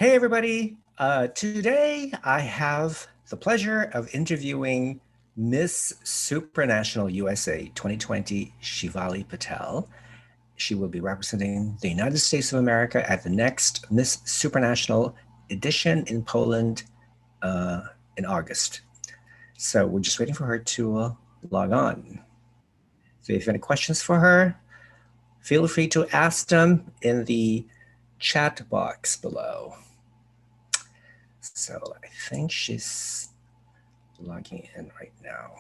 Hey everybody, today I have the pleasure of interviewing Miss Supranational USA 2020 Shivali Patel. She will be representing the United States of America at the next Miss Supranational edition in Poland in August. So we're just waiting for her to log on. So if you have any questions for her, feel free to ask them in the chat box below. So I think she's logging in right now.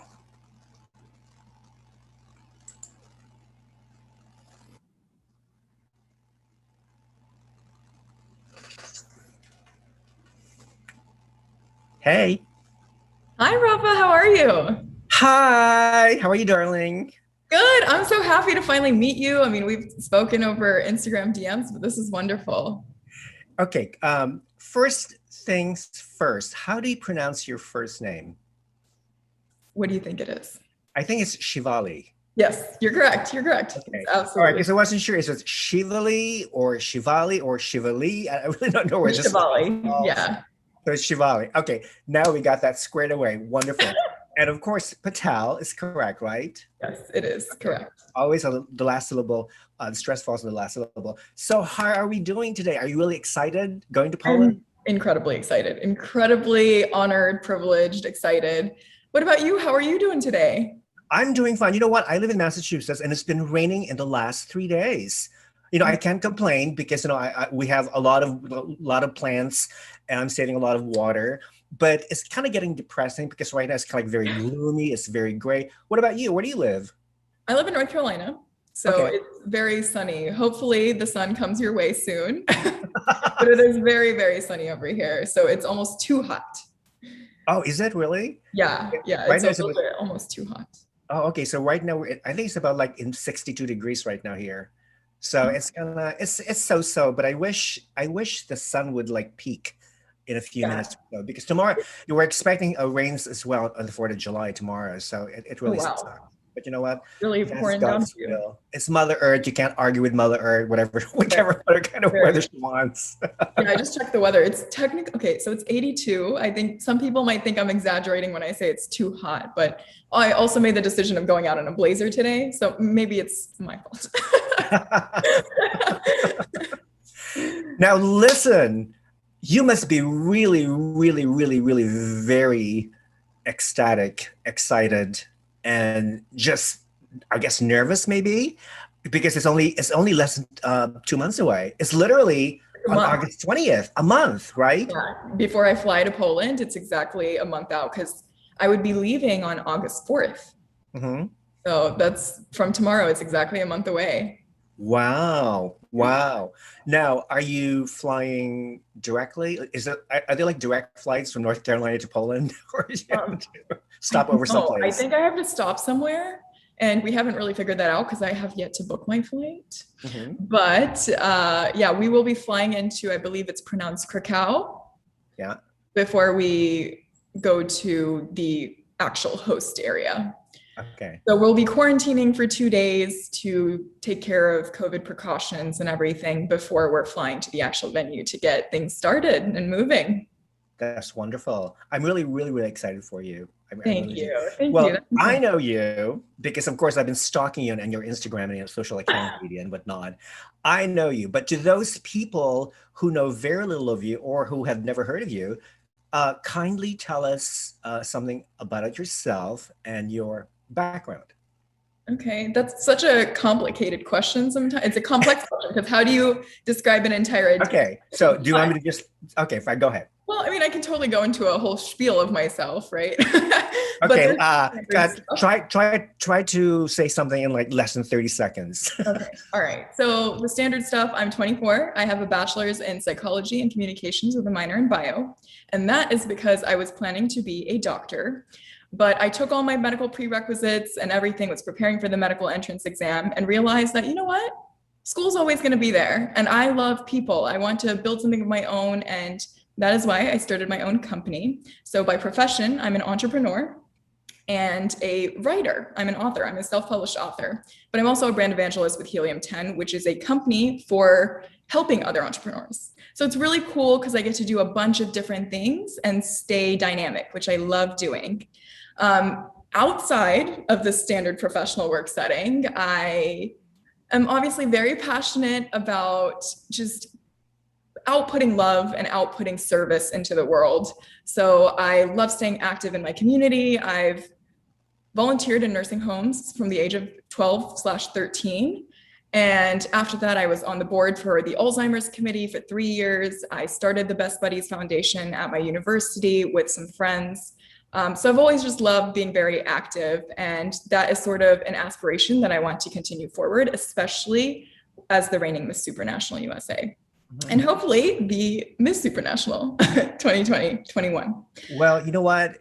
Hey. Hi, Rafa. How are you? Hi. How are you, darling? Good. I'm so happy to finally meet you. I mean, we've spoken over Instagram DMs, but this is wonderful. Okay. First things first. How do you pronounce your first name? What do you think it is? I think it's Shivali. Yes, you're correct. You're correct. Okay. All right. Absolutely. Because I wasn't sure if it's Shivali or Shivali or Shivali. I really don't know where this Shivali. falls. Yeah. So it's Shivali. Okay. Now we got that squared away. Wonderful. And of course, Patel is correct, right? Yes, it is correct. Always the last syllable, the stress falls on the last syllable. So how are we doing today? Are you really excited going to Poland? I'm incredibly excited, incredibly honored, privileged, excited. What about you? How are you doing today? I'm doing fine. You know what? I live in Massachusetts and it's been raining in the last 3 days. I can't complain because, we have a lot of plants and I'm saving a lot of water, but it's kind of getting depressing because right now it's kind of like very gloomy. It's very gray. What about you? Where do you live? I live in North Carolina, so Okay. it's very sunny. Hopefully the sun comes your way soon, but it is very, very sunny over here. So it's almost too hot. Oh, is that really? Yeah, yeah, Right it's now it's almost too hot. oh, okay. So right now I think it's about like in 62 degrees right now here. So it's it's so, but I wish the sun would like peak in a few Yeah. minutes or so, because tomorrow you were expecting a rains as well on the 4th of July tomorrow. So it Oh really sucks. wow, But you know what? really That's pouring down for God's you. will. It's Mother Earth. You can't argue with Mother Earth, whatever, Fair, whatever kind of weather fair. she wants. Yeah, I just checked the weather. It's technically okay, so it's 82. I think some people might think I'm exaggerating when I say it's too hot, but I also made the decision of going out in a blazer today, so maybe it's my fault. Now listen, you must be really, really, really, really very ecstatic, excited, and just, I guess, nervous maybe, because it's only less than 2 months away. It's literally A on month. August 20th, a month, right? Yeah. Before I fly to Poland, it's exactly a month out because I would be leaving on August 4th. Hmm. So that's from tomorrow. It's exactly a month away. Wow. Wow. Now, are you flying directly? Are there like direct flights from North Carolina to Poland, or do you have Um, to I stop over know. I someplace? think I have to stop somewhere, and we haven't really figured that out because I have yet to book my flight. Hmm. But yeah, we will be flying into, I believe it's pronounced Krakow, Yeah. before we go to the actual host area. Okay. So we'll be quarantining for 2 days to take care of COVID precautions and everything before we're flying to the actual venue to get things started and moving. That's wonderful. I'm really, really, really excited for you. I Thank really do. you. Thank you. Well, That's I incredible. know you because, of course, I've been stalking you and your Instagram and your social account media and whatnot. I know you, but to those people who know very little of you or who have never heard of you, kindly tell us something about yourself and your background. Okay, that's such a complicated question sometimes. It's a complex question because how do you describe an entire identity? Okay, so do you want me to just, okay, fine, go ahead. Well, I mean, I can totally go into a whole spiel of myself, right? But Okay, there's stuff. try to say something in like less than 30 seconds. Okay. All right. So the standard stuff, I'm 24. I have a bachelor's in psychology and communications with a minor in bio. And that is because I was planning to be a doctor. But I took all my medical prerequisites and everything, was preparing for the medical entrance exam and realized that, you know what? School's always going to be there. And I love people. I want to build something of my own. And that is why I started my own company. So by profession, I'm an entrepreneur and a writer. I'm an author. I'm a self-published author, but I'm also a brand evangelist with Helium 10, which is a company for helping other entrepreneurs. So it's really cool because I get to do a bunch of different things and stay dynamic, which I love doing. Outside of the standard professional work setting, I am obviously very passionate about just outputting love and outputting service into the world. So I love staying active in my community. I've volunteered in nursing homes from the age of 12/13. And after that, I was on the board for the Alzheimer's Committee for 3 years. I started the Best Buddies Foundation at my university with some friends. So I've always just loved being very active. And that is sort of an aspiration that I want to continue forward, especially as the reigning Miss Supranational USA. And hopefully be Miss Supranational 2020-21. Well, you know what?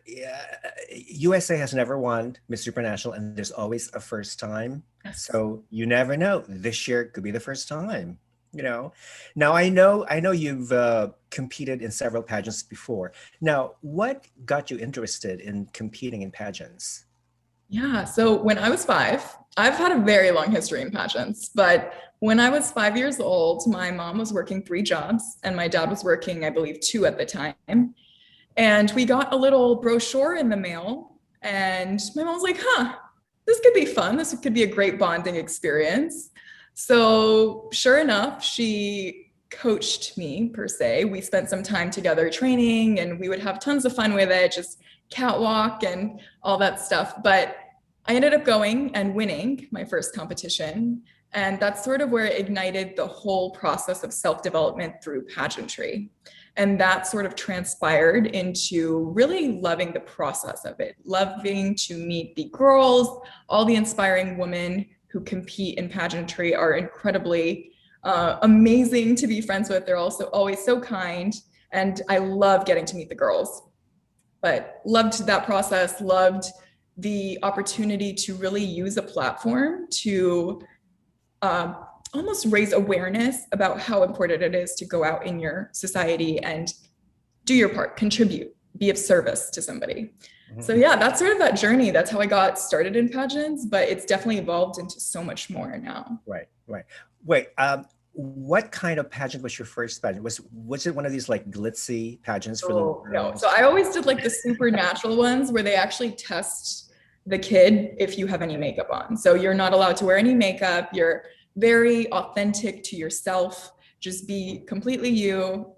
USA has never won Miss Supranational, and there's always a first time. Yes. So you never know. This year could be the first time. Now I know you've competed in several pageants before. Now, what got you interested in competing in pageants? Yeah, so when I was 5, I've had a very long history in pageants, but when I was 5 years old, my mom was working 3 jobs and my dad was working, I believe, 2 at the time. And we got a little brochure in the mail and my mom was like, this could be fun. This could be a great bonding experience. So sure enough, she coached me per se. We spent some time together training and we would have tons of fun with it, just catwalk and all that stuff. But I ended up going and winning my first competition. And that's sort of where it ignited the whole process of self-development through pageantry. And that sort of transpired into really loving the process of it, loving to meet the girls, all the inspiring women who compete in pageantry are incredibly amazing to be friends with. They're also always so kind. And I love getting to meet the girls, but loved that process, loved the opportunity to really use a platform to almost raise awareness about how important it is to go out in your society and do your part, contribute, be of service to somebody. So yeah, that's sort of that journey. That's how I got started in pageants, but it's definitely evolved into so much more now. Right. Wait, what kind of pageant was your first pageant? Was it one of these like glitzy pageants for little girls? No. So I always did like the supernatural ones where they actually test the kid if you have any makeup on. So you're not allowed to wear any makeup. You're very authentic to yourself. Just be completely you.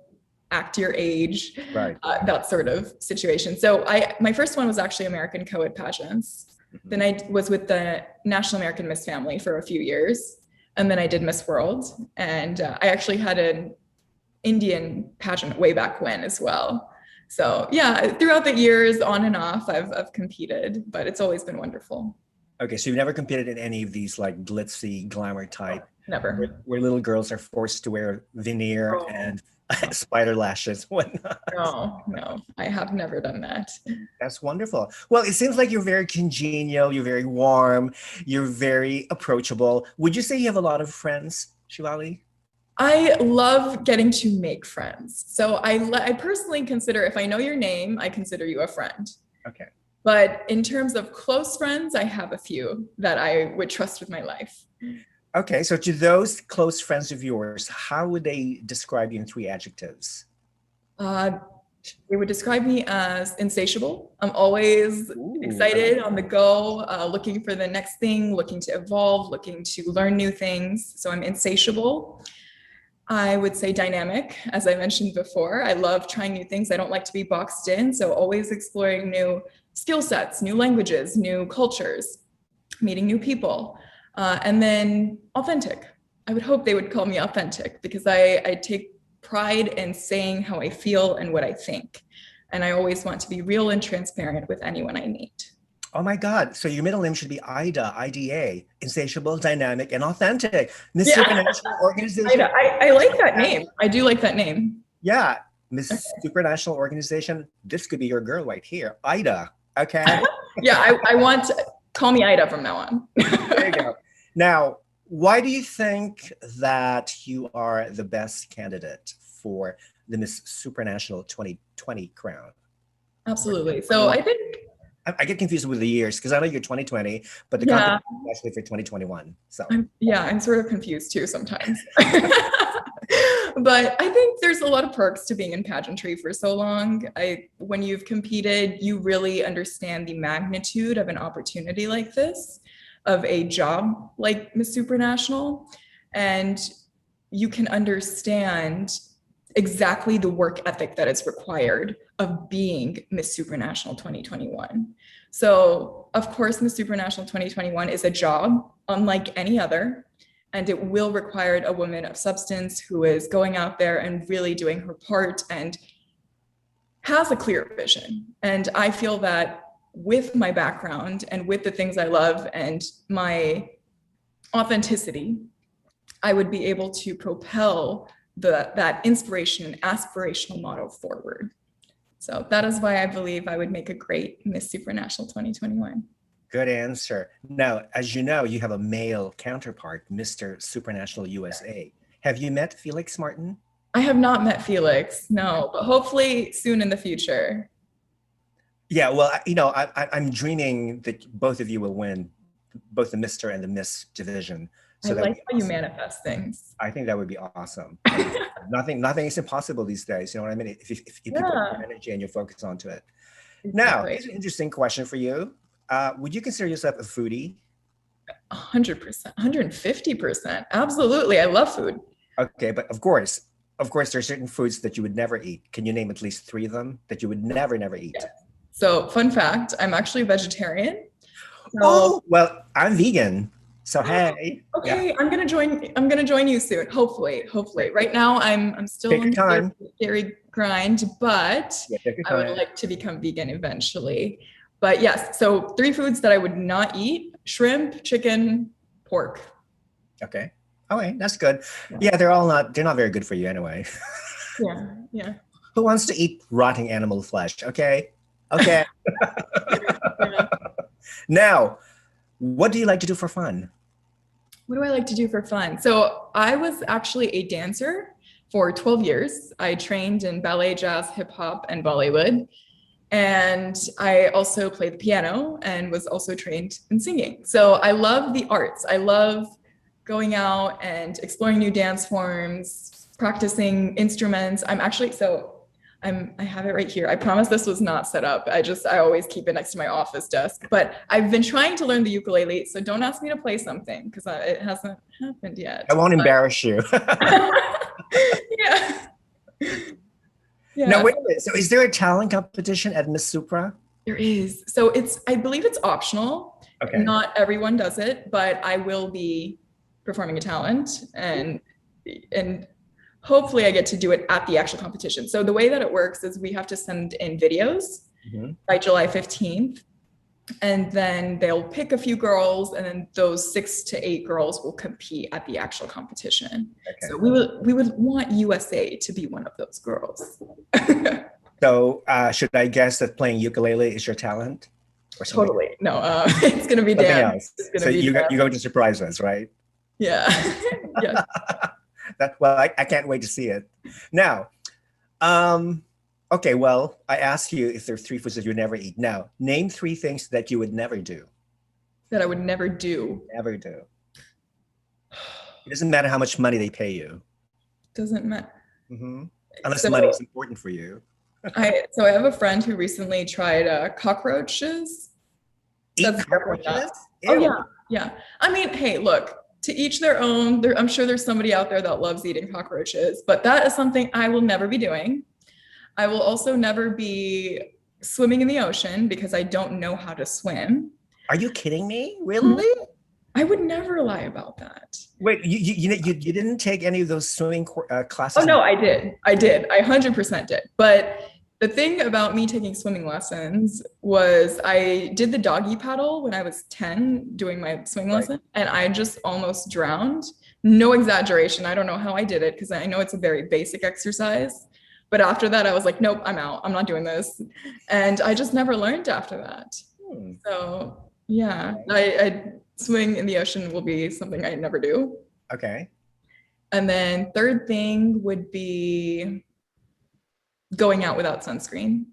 Act your age, right? That sort of situation. So my first one was actually American Co-ed pageants. Then I was with the National American Miss Family for a few years. And then I did Miss World. And I actually had an Indian pageant way back when as well. So yeah, throughout the years, on and off, I've competed, but it's always been wonderful. Okay, so you've never competed in any of these like glitzy glamour type? Never. Where little girls are forced to wear veneer and spider lashes, whatnot. No, I have never done that. That's wonderful. Well, it seems like you're very congenial, you're very warm, you're very approachable. Would you say you have a lot of friends, Shivali? I love getting to make friends. So I personally consider, if I know your name, I consider you a friend. Okay. But in terms of close friends, I have a few that I would trust with my life. Okay, so to those close friends of yours, how would they describe you in 3 adjectives? They would describe me as insatiable. I'm always excited, on the go, looking for the next thing, looking to evolve, looking to learn new things. So I'm insatiable. I would say dynamic, as I mentioned before. I love trying new things. I don't like to be boxed in. So always exploring new skill sets, new languages, new cultures, meeting new people. And then authentic. I would hope they would call me authentic because I take pride in saying how I feel and what I think. And I always want to be real and transparent with anyone I meet. Oh my God. So your middle name should be Ida, IDA, insatiable, dynamic, and authentic. Miss Supranational Organization. I like that name. I do like that name. Yeah. Miss Supranational Organization. This could be your girl right here. Ida. Okay. Yeah, I want call me Ida from now on. There you go. Now, why do you think that you are the best candidate for the Miss Supranational 2020 crown? Absolutely. So I think I get confused with the years because I know you're 2020, but the competition is actually for 2021. So I'm sort of confused too sometimes. But I think there's a lot of perks to being in pageantry for so long. When you've competed, you really understand the magnitude of an opportunity like this, of a job like Miss Supranational, and you can understand exactly the work ethic that is required of being Miss Supranational 2021. So, of course, Miss Supranational 2021 is a job unlike any other, and it will require a woman of substance who is going out there and really doing her part and has a clear vision. And I feel that with my background and with the things I love and my authenticity, I would be able to propel that inspiration and aspirational model forward. So that is why I believe I would make a great Miss Supranational 2021. Good answer. Now, as you know, you have a male counterpart, Mr. Supranational USA. Have you met Felix Martin? I have not met Felix, no, but hopefully soon in the future. Yeah, well, I'm dreaming that both of you will win both the Mr. and the Miss division. So I like how you manifest things. I think that would be awesome. Nothing is impossible these days. You know what I mean? If you put your energy and you focus onto it. Exactly. Now, here's an interesting question for you. Would you consider yourself a foodie? 100%, 150%. Absolutely. I love food. Okay, but of course, there are certain foods that you would never eat. Can you name at least 3 of them that you would never eat? Yes. So, fun fact, I'm actually a vegetarian. So, oh, well, I'm vegan. So hey. Okay, yeah. I'm gonna join you soon. Hopefully. Right now I'm still in the dairy grind, but I would like to become vegan eventually. But yes, so 3 foods that I would not eat: shrimp, chicken, pork. Okay. All right, that's good. Yeah, they're not very good for you anyway. Yeah. Who wants to eat rotting animal flesh? Okay. Yeah. Now, what do you like to do for fun? What do I like to do for fun? So I was actually a dancer for 12 years. I trained in ballet, jazz, hip hop, and Bollywood. And I also played the piano and was also trained in singing. So I love the arts. I love going out and exploring new dance forms, practicing instruments. I have it right here. I promise this was not set up. I always keep it next to my office desk, but I've been trying to learn the ukulele. So don't ask me to play something because it hasn't happened yet. I won't embarrass you. Yeah. Now, wait a minute. So is there a talent competition at Miss Supra? There is. So I believe it's optional. Okay. Not everyone does it, but I will be performing a talent and hopefully I get to do it at the actual competition. So the way that it works is we have to send in videos by July 15th. And then they'll pick a few girls, and then those 6 to 8 girls will compete at the actual competition. Okay. So we would want USA to be one of those girls. So should I guess that playing ukulele is your talent? Or totally. No, it's going to be dance. So you're going to surprise us, right? Yeah. Yeah. I can't wait to see it. Now, okay, well, I asked you if there are 3 foods that you would never eat. Now, name 3 things that you would never do. That I would never do. Never do. It doesn't matter how much money they pay you. Doesn't matter. Mm-hmm. Unless money is important for you. I have a friend who recently tried cockroaches. Eat cockroaches? Oh, yeah. I mean, hey, look. To each their own. I'm sure there's somebody out there that loves eating cockroaches, but that is something I will never be doing. I will also never be swimming in the ocean because I don't know how to swim. Are you kidding me? Really? I would never lie about that. Wait, you didn't take any of those swimming classes? Oh no, I did. I 100% did. But the thing about me taking swimming lessons was I did the doggy paddle when I was 10 doing my swimming lesson, and I just almost drowned. No exaggeration. I don't know how I did it because I know it's a very basic exercise. But after that, I was like, nope, I'm out. I'm not doing this. And I just never learned after that. So yeah, I swimming in the ocean will be something I never do. Okay. And then 3rd thing would be going out without sunscreen.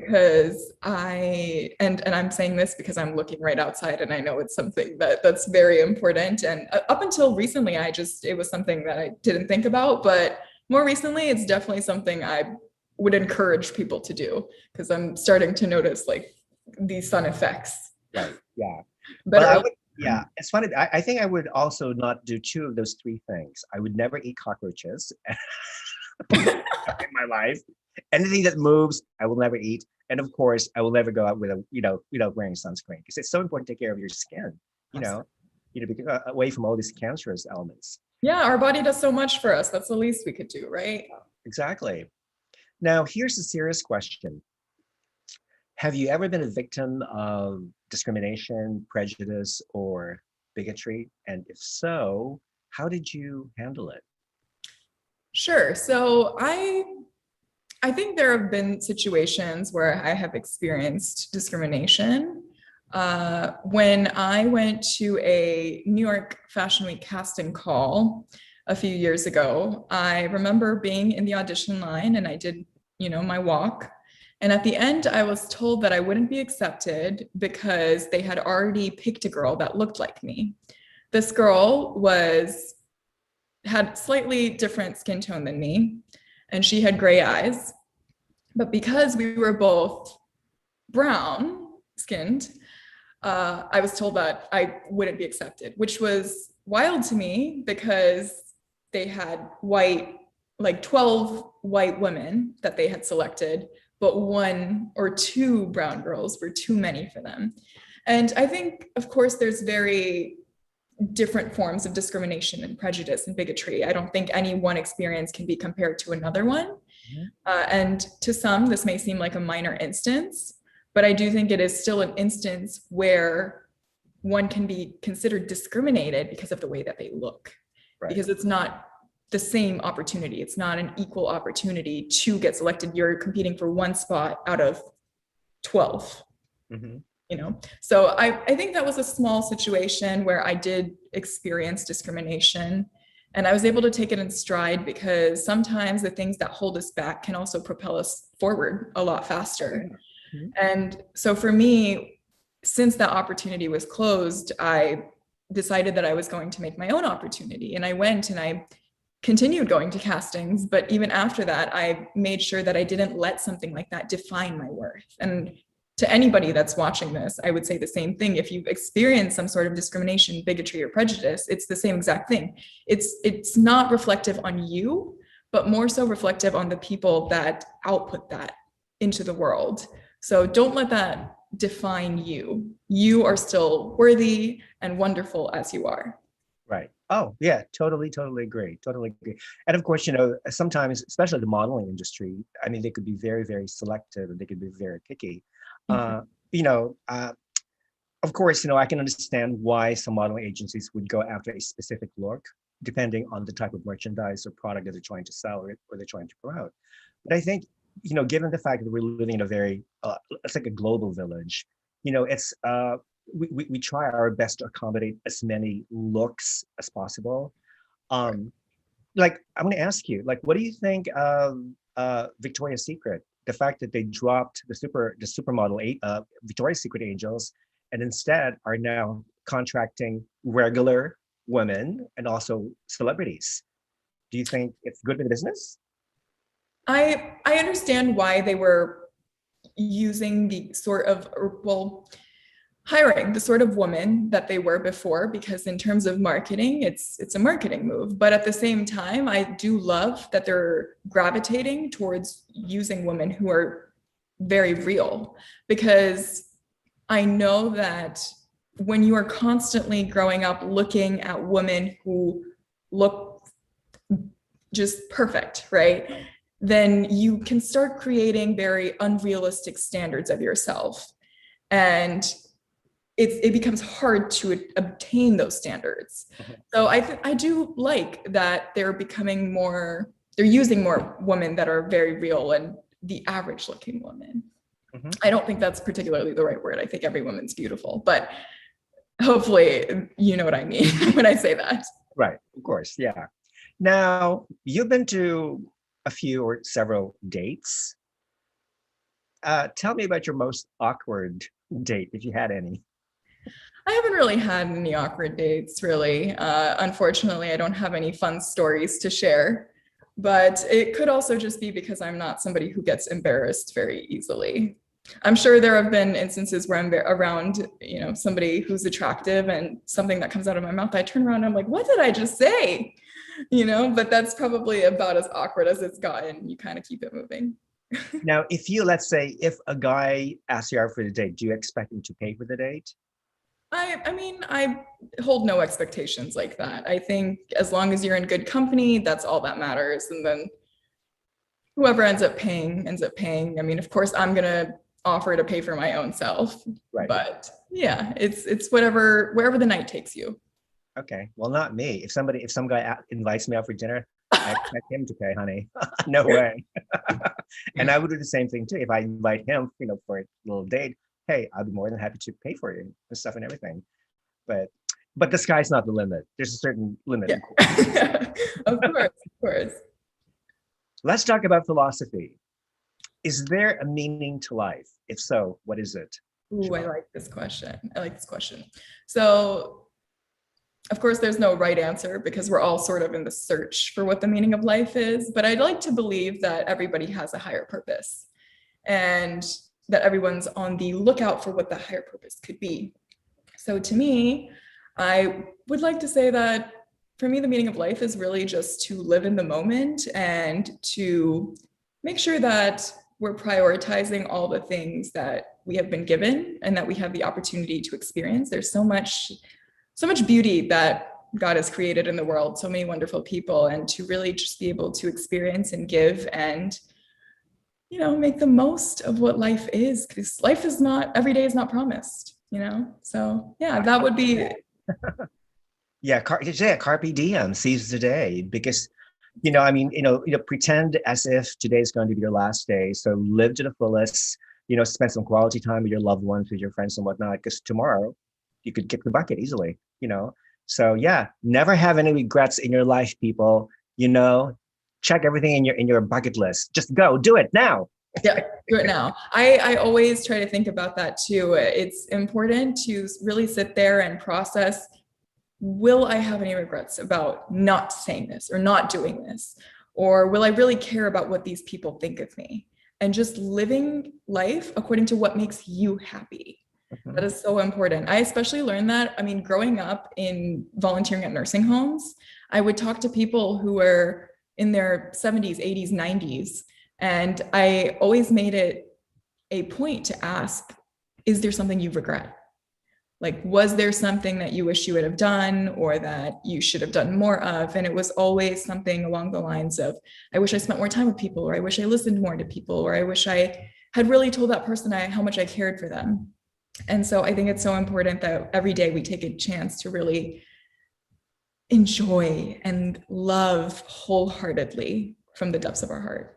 because and I'm saying this because I'm looking right outside and I know it's something that's very important. And up until recently, it was something that I didn't think about, but more recently, it's definitely something I would encourage people to do because I'm starting to notice like these sun effects. Right. Yeah. Well, Better. yeah, it's funny. I think I would also not do two of those three things. I would never eat cockroaches in my life. Anything that moves, I will never eat. And of course, I will never go out with without wearing sunscreen because it's so important to take care of your skin, because, away from all these cancerous elements. Yeah, our body does so much for us. That's the least we could do, right? Exactly. Now, here's a serious question. Have you ever been a victim of discrimination, prejudice, or bigotry? And if so, how did you handle it? Sure. So I think there have been situations where I have experienced discrimination. When I went to a New York Fashion Week casting call a few years ago, I remember being in the audition line and I did, my walk. And at the end, I was told that I wouldn't be accepted because they had already picked a girl that looked like me. This girl had slightly different skin tone than me, and she had gray eyes. But because we were both brown skinned, I was told that I wouldn't be accepted, which was wild to me because they had 12 white women that they had selected, but 1 or 2 brown girls were too many for them. And I think, of course, there's very different forms of discrimination and prejudice and bigotry. I don't think any one experience can be compared to another one. And to some, this may seem like a minor instance, but I do think it is still an instance where one can be considered discriminated because of the way that they look, right? Because it's not the same opportunity. It's not an equal opportunity to get selected. You're competing for 1 spot out of 12. So I think that was a small situation where I did experience discrimination, and I was able to take it in stride because sometimes the things that hold us back can also propel us forward a lot faster. And so for me, since that opportunity was closed, I decided that I was going to make my own opportunity, and I went and I continued going to castings. But even after that, I made sure that I didn't let something like that define my worth. And to anybody that's watching this, I would say the same thing. If you've experienced some sort of discrimination, bigotry, or prejudice, it's the same exact thing. It's not reflective on you, but more so reflective on the people that output that into the world. So don't let that define you. You are still worthy and wonderful as you are. Right. Oh, yeah, totally agree. Totally agree. And of course, sometimes, especially the modeling industry, I mean, they could be very, very selective and they could be very picky. Of course, I can understand why some modeling agencies would go after a specific look, depending on the type of merchandise or product that they're trying to sell or they're trying to promote. But I think, given the fact that we're living in a very, it's like a global village, it's, we try our best to accommodate as many looks as possible. I'm going to ask you, what do you think of Victoria's Secret? The fact that they dropped the supermodel Victoria's Secret angels and instead are now contracting regular women and also celebrities. Do you think it's good for the business? I understand why they were using hiring the sort of woman that they were before, because in terms of marketing, it's a marketing move. But at the same time, I do love that they're gravitating towards using women who are very real, because I know that when you are constantly growing up looking at women who look just perfect, right? Then you can start creating very unrealistic standards of yourself. And it becomes hard to obtain those standards. So I do like that they're using more women that are very real and the average looking woman. I don't think that's particularly the right word. I think every woman's beautiful, but hopefully you know what I mean when I say that. Right, of course, yeah. Now, you've been to a few or several dates. Tell me about your most awkward date, if you had any. I haven't really had any awkward dates, really. Unfortunately, I don't have any fun stories to share, but it could also just be because I'm not somebody who gets embarrassed very easily. I'm sure there have been instances where I'm around, somebody who's attractive and something that comes out of my mouth, I turn around and I'm like, what did I just say? But that's probably about as awkward as it's gotten. You kind of keep it moving. Now, let's say, if a guy asks you out for the date, do you expect him to pay for the date? I mean, I hold no expectations like that. I think as long as you're in good company, that's all that matters. And then whoever ends up paying ends up paying. I mean, of course, I'm gonna offer to pay for my own self, Right. but yeah, it's wherever the night takes you. Okay. Well, not me. If some guy invites me out for dinner, I expect him to pay, honey. No way. And I would do the same thing too. If I invite him, for a little date, hey, I'll be more than happy to pay for you and stuff and everything. But the sky's not the limit. There's a certain limit. Yeah. Of course, of course. Let's talk about philosophy. Is there a meaning to life? If so, what is it? Ooh, I like this question. So, of course, there's no right answer because we're all sort of in the search for what the meaning of life is. But I'd like to believe that everybody has a higher purpose and that everyone's on the lookout for what the higher purpose could be. So, to me, I would like to say that for me, the meaning of life is really just to live in the moment and to make sure that we're prioritizing all the things that we have been given and that we have the opportunity to experience. There's so much beauty that God has created in the world, so many wonderful people, and to really just be able to experience and give and make the most of what life is, because life is not, every day is not promised, so yeah, that would be. Yeah, carpe diem, seize the day, because pretend as if today is going to be your last day. So live to the fullest, spend some quality time with your loved ones, with your friends and whatnot, because tomorrow you could kick the bucket easily. So yeah, never have any regrets in your life, people. Check everything in your bucket list. Just go do it now. Yeah, do it now. I always try to think about that too. It's important to really sit there and process, will I have any regrets about not saying this or not doing this? Or will I really care about what these people think of me? And just living life according to what makes you happy. Mm-hmm. That is so important. I especially learned that, growing up in volunteering at nursing homes, I would talk to people who were in their 70s, 80s, 90s. And I always made it a point to ask, is there something you regret? Like, was there something that you wish you would have done or that you should have done more of? And it was always something along the lines of, I wish I spent more time with people, or I wish I listened more to people, or I wish I had really told that person how much I cared for them. And so I think it's so important that every day we take a chance to really enjoy and love wholeheartedly from the depths of our heart.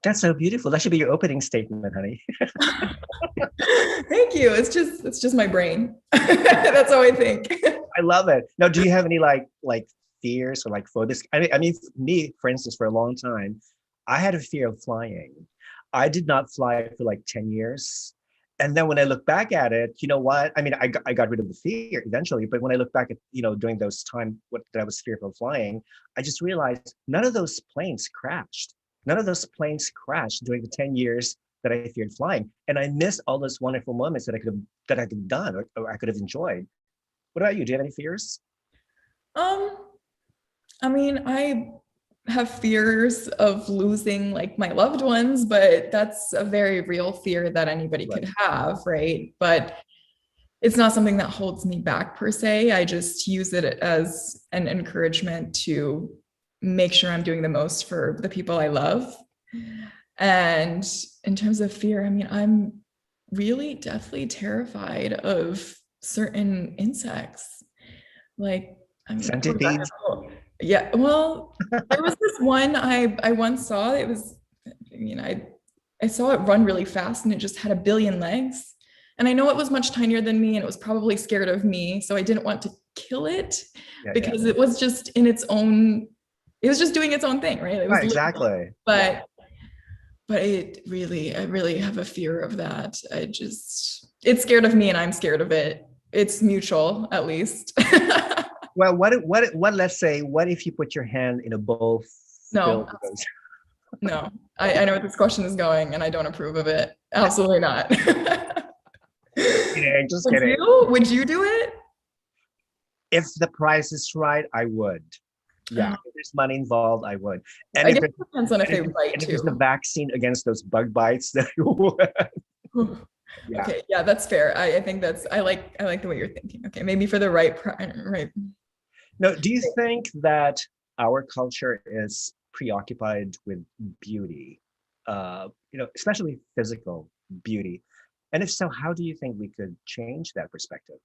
That's so beautiful. That should be your opening statement, honey. Thank you. It's just my brain. That's how I think. I love it. Now, do you have any like fears or like phobias? I mean, me, for instance, for a long time, I had a fear of flying. I did not fly for like 10 years. And then when I look back at it, you know what? I mean, I got rid of the fear eventually, but when I look back at, during those time that I was fearful of flying, I just realized none of those planes crashed. None of those planes crashed during the 10 years that I feared flying. And I missed all those wonderful moments that I could have done or I could have enjoyed. What about you? Do you have any fears? I have fears of losing like my loved ones, but that's a very real fear that anybody could have, right? But it's not something that holds me back per se. I just use it as an encouragement to make sure I'm doing the most for the people I love. And in terms of fear, I'm really deathly terrified of certain insects. Like, Centipedes? Yeah, well, there was this one I once saw. It was, I saw it run really fast and it just had a billion legs. And I know it was much tinier than me and it was probably scared of me. So I didn't want to kill it because it was just in its own, it was just doing its own thing, right? It was exactly. But but I really have a fear of that. It's scared of me and I'm scared of it. It's mutual, at least. Well, let's say, what if you put your hand in a bowl No, filled with those? no. I know where this question is going and I don't approve of it. Absolutely not. Just kidding. Would you do it? If the price is right, I would. Yeah, if there's money involved, I would. And I if guess it it depends on if they write if it's the too. vaccine against those bug bites, then you would. Yeah. Okay, yeah, that's fair. I think I like the way you're thinking. Okay, maybe for the right. No, do you think that our culture is preoccupied with beauty? Especially physical beauty. And if so, how do you think we could change that perspective?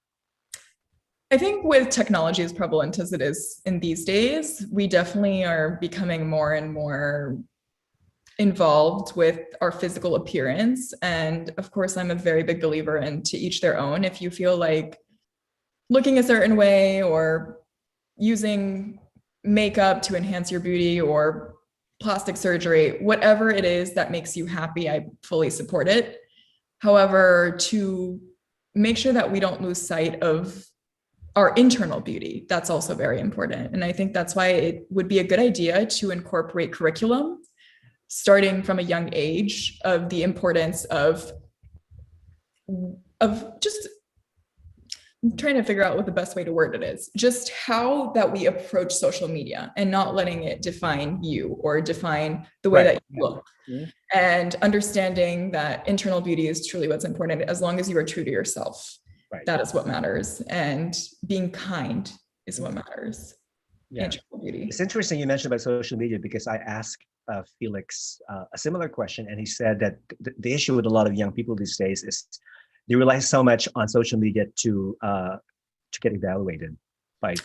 I think with technology as prevalent as it is in these days, we definitely are becoming more and more involved with our physical appearance. And of course, I'm a very big believer in to each their own. If you feel like looking a certain way or using makeup to enhance your beauty or plastic surgery, whatever it is that makes you happy, I fully support it. However, to make sure that we don't lose sight of our internal beauty, that's also very important. And I think that's why it would be a good idea to incorporate curriculum starting from a young age of the importance of just, I'm trying to figure out what the best way to word it is, just how that we approach social media and not letting it define you or define the way that you look. Mm-hmm. And understanding that internal beauty is truly what's important as long as you are true to yourself. Right. That is what matters. And being kind is what matters. Yeah. Internal beauty. It's interesting you mentioned about social media because I asked Felix a similar question, and he said that the issue with a lot of young people these days is they rely so much on social media to get evaluated by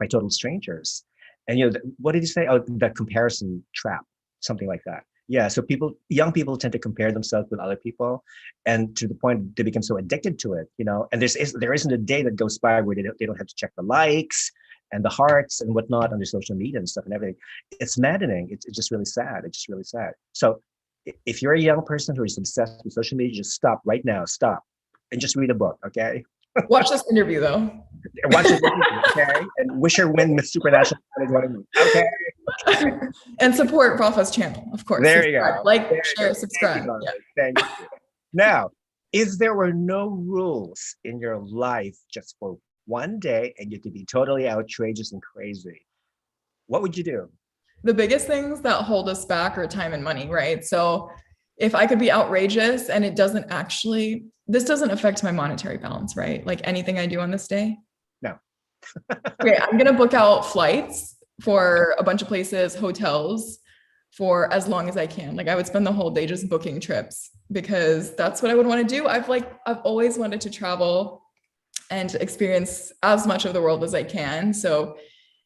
total strangers. And what did he say? Oh, the comparison trap, something like that. Yeah, so young people tend to compare themselves with other people, and to the point they become so addicted to it, And there isn't a day that goes by where they don't have to check the likes and the hearts and whatnot on their social media and stuff and everything. It's maddening. It's just really sad. It's just really sad. So if you're a young person who is obsessed with social media, just stop right now. Stop and just read a book, okay? Watch this interview though. Watch this interview, okay? And wish her win Miss Supranational. Okay. And support Rafa's channel, of course. There you go. Like, share, subscribe. Thank you. Now, if there were no rules in your life just for one day and you could be totally outrageous and crazy, what would you do? The biggest things that hold us back are time and money, right? So if I could be outrageous and this doesn't affect my monetary balance, right? Like anything I do on this day? No. Okay, I'm going to book out flights for a bunch of places, hotels, for as long as I can. Like I would spend the whole day just booking trips because that's what I would want to do. I've always wanted to travel and experience as much of the world as I can. So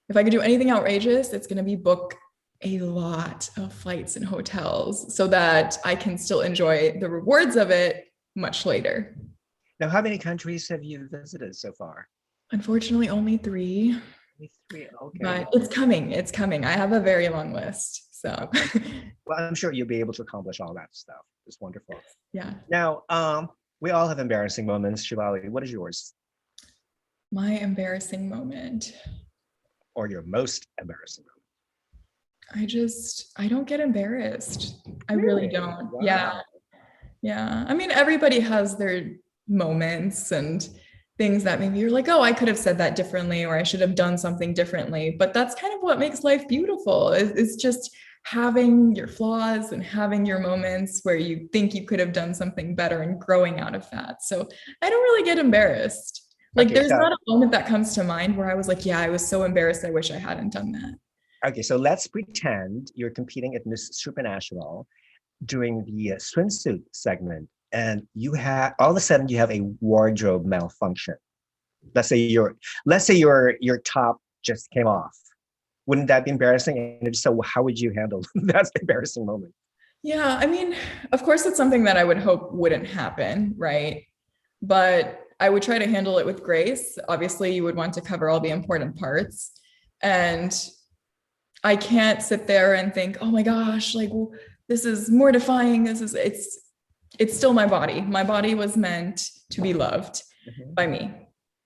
if I could do anything outrageous, it's going to be book a lot of flights and hotels so that I can still enjoy the rewards of it much later. Now, how many countries have you visited so far? Unfortunately, only 3. Okay. But it's coming. I have a very long list. So well, I'm sure you'll be able to accomplish all that stuff. It's wonderful. Yeah. Now, we all have embarrassing moments. Shivali, what is yours? My embarrassing moment. Or your most embarrassing moment? I don't get embarrassed. I really don't. Wow. Yeah. I mean, everybody has their moments and things that maybe you're like, oh, I could have said that differently, or I should have done something differently. But that's kind of what makes life beautiful. It's just having your flaws and having your moments where you think you could have done something better and growing out of that. So I don't really get embarrassed. Like there's not a moment that comes to mind where I was like, yeah, I was so embarrassed. I wish I hadn't done that. Okay, so let's pretend you're competing at Miss Supranational during the swimsuit segment, and all of a sudden you have a wardrobe malfunction. Let's say your top just came off. Wouldn't that be embarrassing? And if so, how would you handle that embarrassing moment? Yeah, I mean, of course, it's something that I would hope wouldn't happen, right? But I would try to handle it with grace. Obviously, you would want to cover all the important parts. And I can't sit there and think, oh my gosh, like, well, this is mortifying. It's still my body. My body was meant to be loved by me,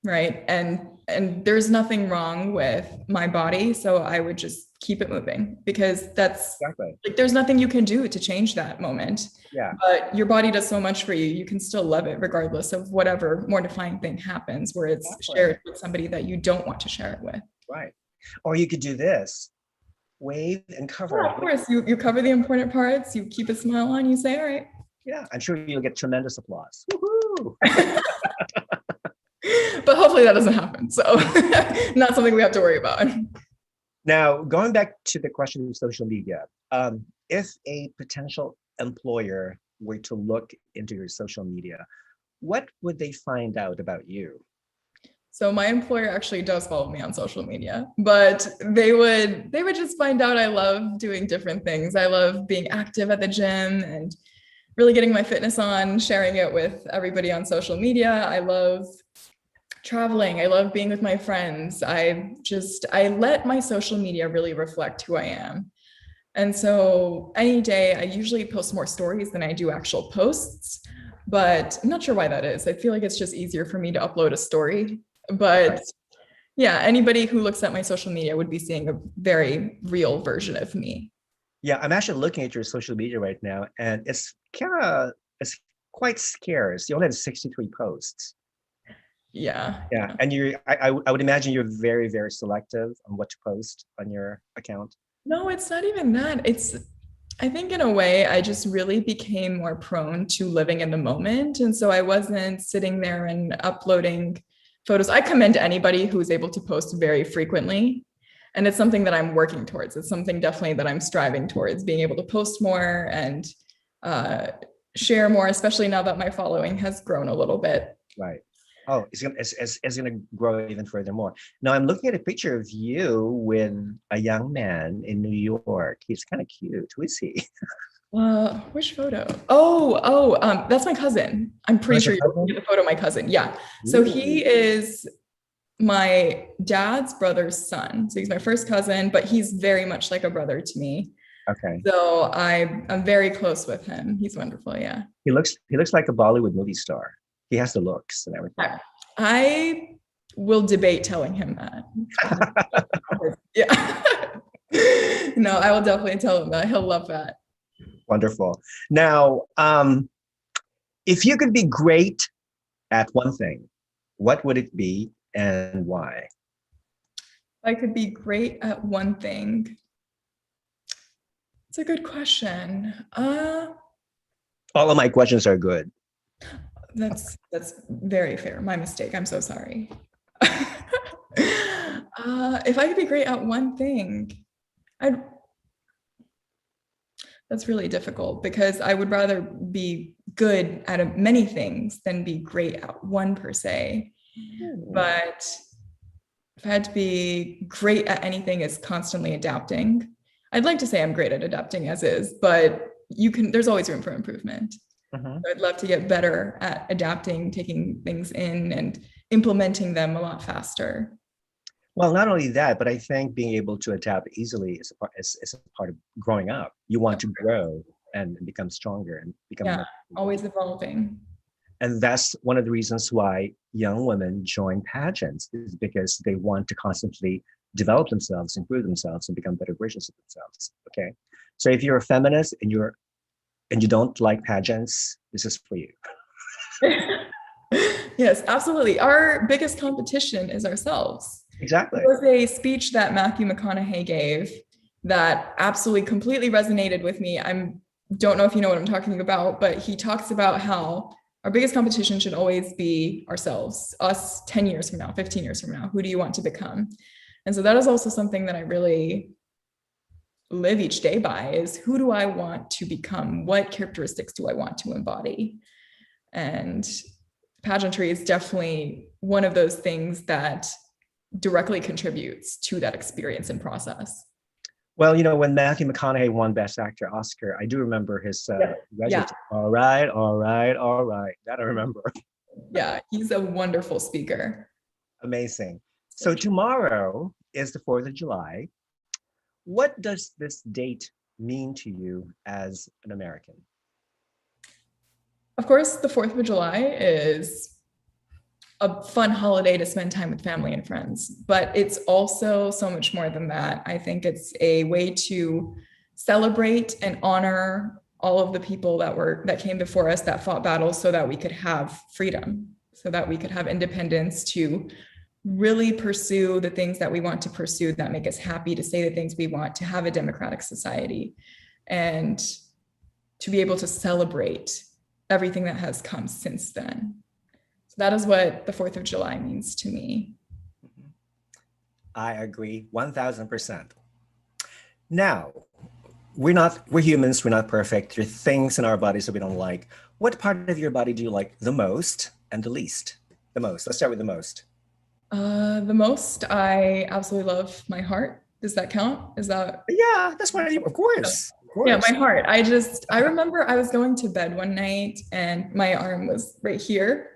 right? And there's nothing wrong with my body, so I would just keep it moving, because that's Exactly. like, there's nothing you can do to change that moment. Yeah. But your body does so much for you. You can still love it regardless of whatever mortifying thing happens, where it's Exactly. shared with somebody that you don't want to share it with. Right. Or you could do this. Wave and cover. Yeah, of course, you cover the important parts, you keep a smile on, you say, all right. Yeah, I'm sure you'll get tremendous applause. Woohoo! But hopefully that doesn't happen. So not something we have to worry about. Now, going back to the question of social media, if a potential employer were to look into your social media, what would they find out about you? So my employer actually does follow me on social media, but they would just find out I love doing different things. I love being active at the gym and really getting my fitness on, sharing it with everybody on social media. I love traveling. I love being with my friends. I let my social media really reflect who I am. And so any day I usually post more stories than I do actual posts, but I'm not sure why that is. I feel like it's just easier for me to upload a story. But yeah, anybody who looks at my social media would be seeing a very real version of me. Yeah, I'm actually looking at your social media right now, and it's quite scarce. You only have 63 posts. Yeah. Yeah, and I would imagine you're very, very selective on what to post on your account. No, it's not even that. I think in a way, I just really became more prone to living in the moment. And so I wasn't sitting there and uploading photos. I commend anybody who is able to post very frequently. And it's something that I'm working towards. It's something definitely that I'm striving towards, being able to post more and share more, especially now that my following has grown a little bit. Right. Oh, it's gonna grow even furthermore. Now I'm looking at a picture of you with a young man in New York. He's kind of cute. Who is he? Which photo? That's my cousin. I'm pretty sure you're looking at the photo of my cousin. Yeah. So he is my dad's brother's son. So he's my first cousin, but he's very much like a brother to me. Okay. So I'm very close with him. He's wonderful. Yeah. He looks like a Bollywood movie star. He has the looks and everything. I will debate telling him that. Yeah. No, I will definitely tell him that. He'll love that. Wonderful. Now, if you could be great at one thing, what would it be and why? I could be great at one thing. It's a good question. All of my questions are good. That's very fair. My mistake. I'm so sorry. If I could be great at one thing, that's really difficult, because I would rather be good at many things than be great at one per se. But if I had to be great at anything, is constantly adapting. I'd like to say I'm great at adapting as is, but there's always room for improvement. So I'd love to get better at adapting, taking things in and implementing them a lot faster. Well, not only that, but I think being able to adapt easily is a part of growing up. You want to grow and become stronger and become always evolving. And that's one of the reasons why young women join pageants, is because they want to constantly develop themselves, improve themselves, and become better versions of themselves. Okay, so if you're a feminist and you don't like pageants, this is for you. Yes, absolutely. Our biggest competition is ourselves. Exactly. There was a speech that Matthew McConaughey gave that absolutely completely resonated with me. I don't know if you know what I'm talking about, but he talks about how our biggest competition should always be ourselves, us 10 years from now, 15 years from now. Who do you want to become? And so that is also something that I really live each day by, is who do I want to become? What characteristics do I want to embody? And pageantry is definitely one of those things that directly contributes to that experience and process. Well, when Matthew McConaughey won Best Actor Oscar, I do remember his all right. That I remember. Yeah, he's a wonderful speaker. Amazing. So tomorrow is the 4th of July. What does this date mean to you as an American? Of course, the 4th of July is a fun holiday to spend time with family and friends, but it's also so much more than that. I think it's a way to celebrate and honor all of the people that came before us, that fought battles so that we could have freedom, so that we could have independence to really pursue the things that we want to pursue that make us happy, to say the things we want, to have a democratic society, and to be able to celebrate everything that has come since then. So that is what the 4th of July means to me. I agree 1000%. Now, we're humans, we're not perfect. There are things in our bodies that we don't like. What part of your body do you like the most and the least? The most. Let's start with the most. The most, I absolutely love my heart. Does that count? Is that? Yeah, that's what I do. Of course. Yeah, my heart. I remember I was going to bed one night and my arm was right here.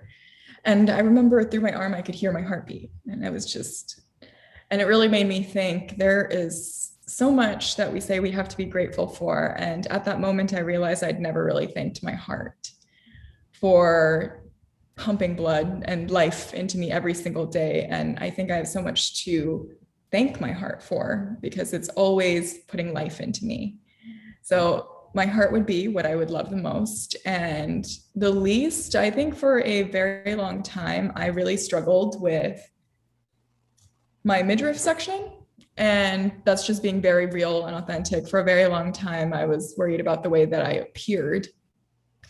And I remember through my arm, I could hear my heartbeat. And it really made me think there is so much that we say we have to be grateful for. And at that moment, I realized I'd never really thanked my heart for pumping blood and life into me every single day. And I think I have so much to thank my heart for, because it's always putting life into me. So my heart would be what I would love the most. And the least, I think for a very long time, I really struggled with my midriff section. And that's just being very real and authentic. For a very long time, I was worried about the way that I appeared.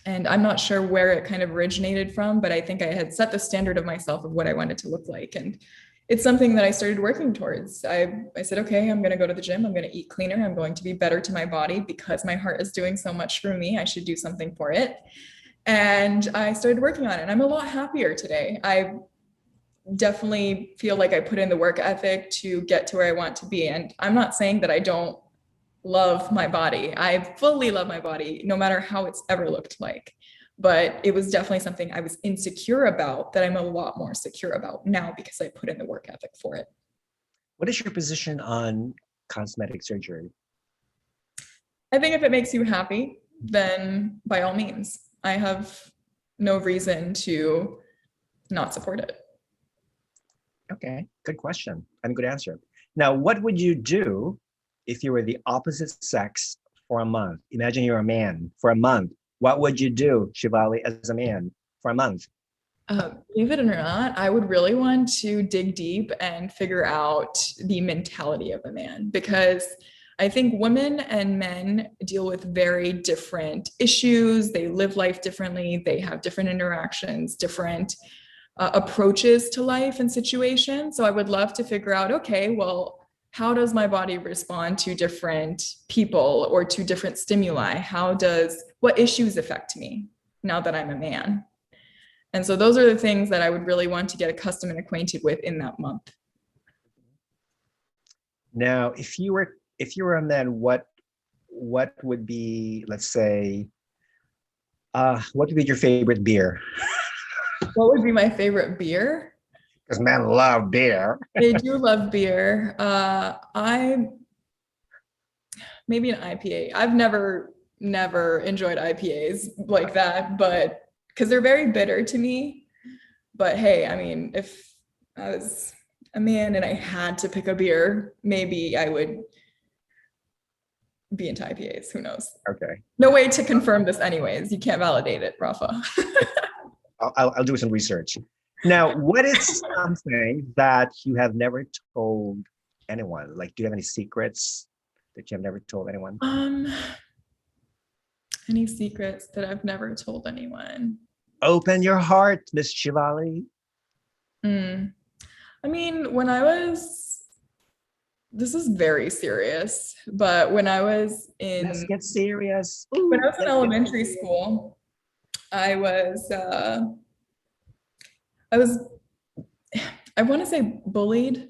And I'm not sure where it kind of originated from, but I think I had set the standard of myself of what I wanted to look like. And it's something that I started working towards. I said, okay, I'm going to go to the gym. I'm going to eat cleaner. I'm going to be better to my body because my heart is doing so much for me. I should do something for it. And I started working on it. And I'm a lot happier today. I definitely feel like I put in the work ethic to get to where I want to be. And I'm not saying that I don't love my body. I fully love my body, no matter how it's ever looked like. But it was definitely something I was insecure about that I'm a lot more secure about now because I put in the work ethic for it. What is your position on cosmetic surgery? I think if it makes you happy, then by all means, I have no reason to not support it. Okay, good question and good answer. Now, what would you do if you were the opposite sex for a month? Imagine you're a man for a month. What would you do, Shivali, as a man for a month? Believe it or not, I would really want to dig deep and figure out the mentality of a man, because I think women and men deal with very different issues. They live life differently. They have different interactions, different approaches to life and situations. So I would love to figure out, okay, well, how does my body respond to different people or to different stimuli? What issues affect me now that I'm a man? And so those are the things that I would really want to get accustomed and acquainted with in that month. Now, if you were a man, what would be, let's say, what would be your favorite beer? What would be my favorite beer? Because men love beer. They do love beer. Maybe an IPA. I've never enjoyed IPAs like that, but because they're very bitter to me. But hey, I mean, if I was a man and I had to pick a beer, maybe I would be into IPAs. Who knows? Okay. No way to confirm this anyways. You can't validate it, Rafa. I'll do some research. Now, what is something that you have never told anyone? Like, do you have any secrets that you have never told anyone? Any secrets that I've never told anyone? Open your heart, Miss Shivali. I mean, this is very serious, but when I was in Let's get serious. When I was in elementary school, I want to say bullied,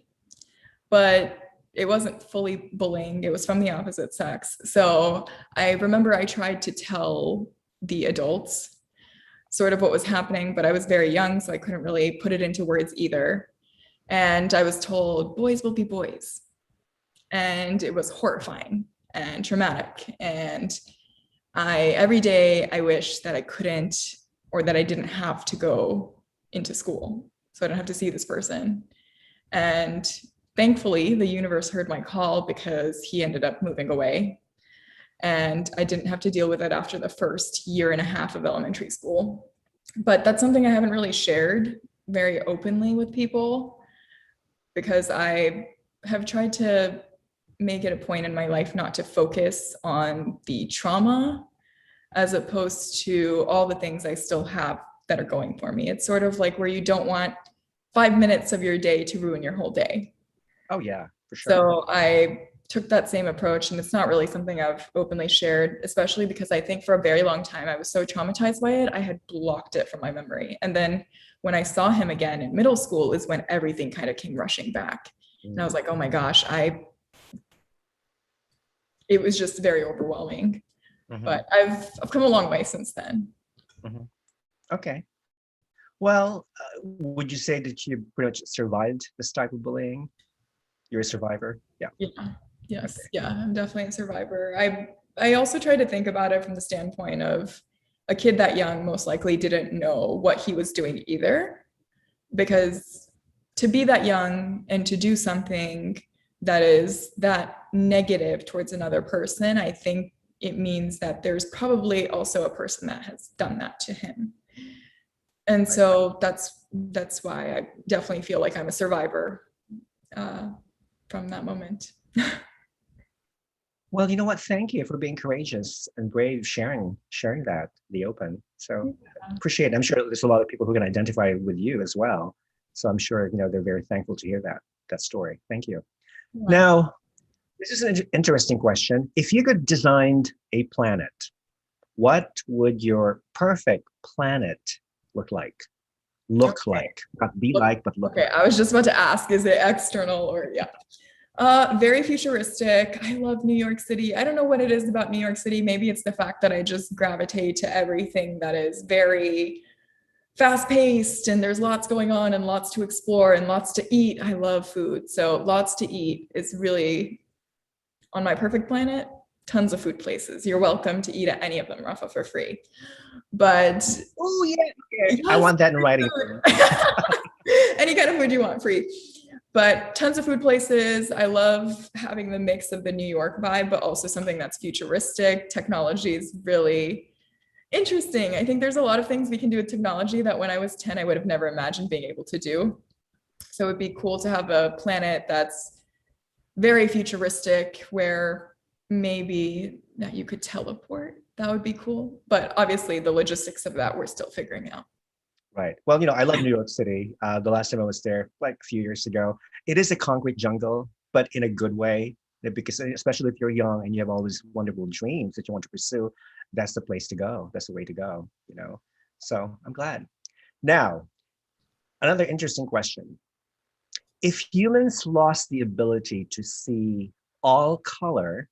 but it wasn't fully bullying. It was from the opposite sex. So I remember I tried to tell the adults sort of what was happening, but I was very young, so I couldn't really put it into words either. And I was told, boys will be boys. And it was horrifying. and traumatic. And every day I wish that I couldn't, or that I didn't have to go into school. So I don't have to see this person. And thankfully, the universe heard my call because he ended up moving away. And I didn't have to deal with it after the first year and a half of elementary school. But that's something I haven't really shared very openly with people, because I have tried to make it a point in my life not to focus on the trauma as opposed to all the things I still have that are going for me. It's sort of like where you don't want 5 minutes of your day to ruin your whole day. Oh yeah, for sure. So I took that same approach, and it's not really something I've openly shared, especially because I think for a very long time I was so traumatized by it, I had blocked it from my memory. And then when I saw him again in middle school is when everything kind of came rushing back. And I was like, oh my gosh, it was just very overwhelming. But I've come a long way since then. Okay. Well, would you say that you pretty much survived this type of bullying? You're a survivor? Yeah. Yes. Okay. Yeah, I'm definitely a survivor. I also try to think about it from the standpoint of a kid that young most likely didn't know what he was doing either, because to be that young and to do something that is that negative towards another person, I think it means that there's probably also a person that has done that to him. And so that's why I definitely feel like I'm a survivor from that moment. Well, you know what? Thank you for being courageous and brave, sharing that the open. So appreciate it. I'm sure there's a lot of people who can identify with you as well. So I'm sure they're very thankful to hear that story. Thank you. Yeah. Now, this is an interesting question. If you could design a planet, what would your perfect planet look like? Not be like, but look like. I was just about to ask, is it external or yeah? Very futuristic. I love New York City. I don't know what it is about New York City. Maybe it's the fact that I just gravitate to everything that is very fast-paced and there's lots going on and lots to explore and lots to eat. I love food. So lots to eat is really on my perfect planet. Tons of food places. You're welcome to eat at any of them, Rafa, for free. But oh yeah, yes, I want that in writing. Any kind of food you want, free. But tons of food places. I love having the mix of the New York vibe, but also something that's futuristic. Technology is really interesting. I think there's a lot of things we can do with technology that when I was 10, I would have never imagined being able to do. So it'd be cool to have a planet that's very futuristic, where maybe that you could teleport. That would be cool. But obviously the logistics of that we're still figuring out. Right. Well, I love New York City. The last time I was there, like a few years ago, it is a concrete jungle, but in a good way, because especially if you're young and you have all these wonderful dreams that you want to pursue, that's the place to go. That's the way to go, So I'm glad. Now, another interesting question. If humans lost the ability to see all color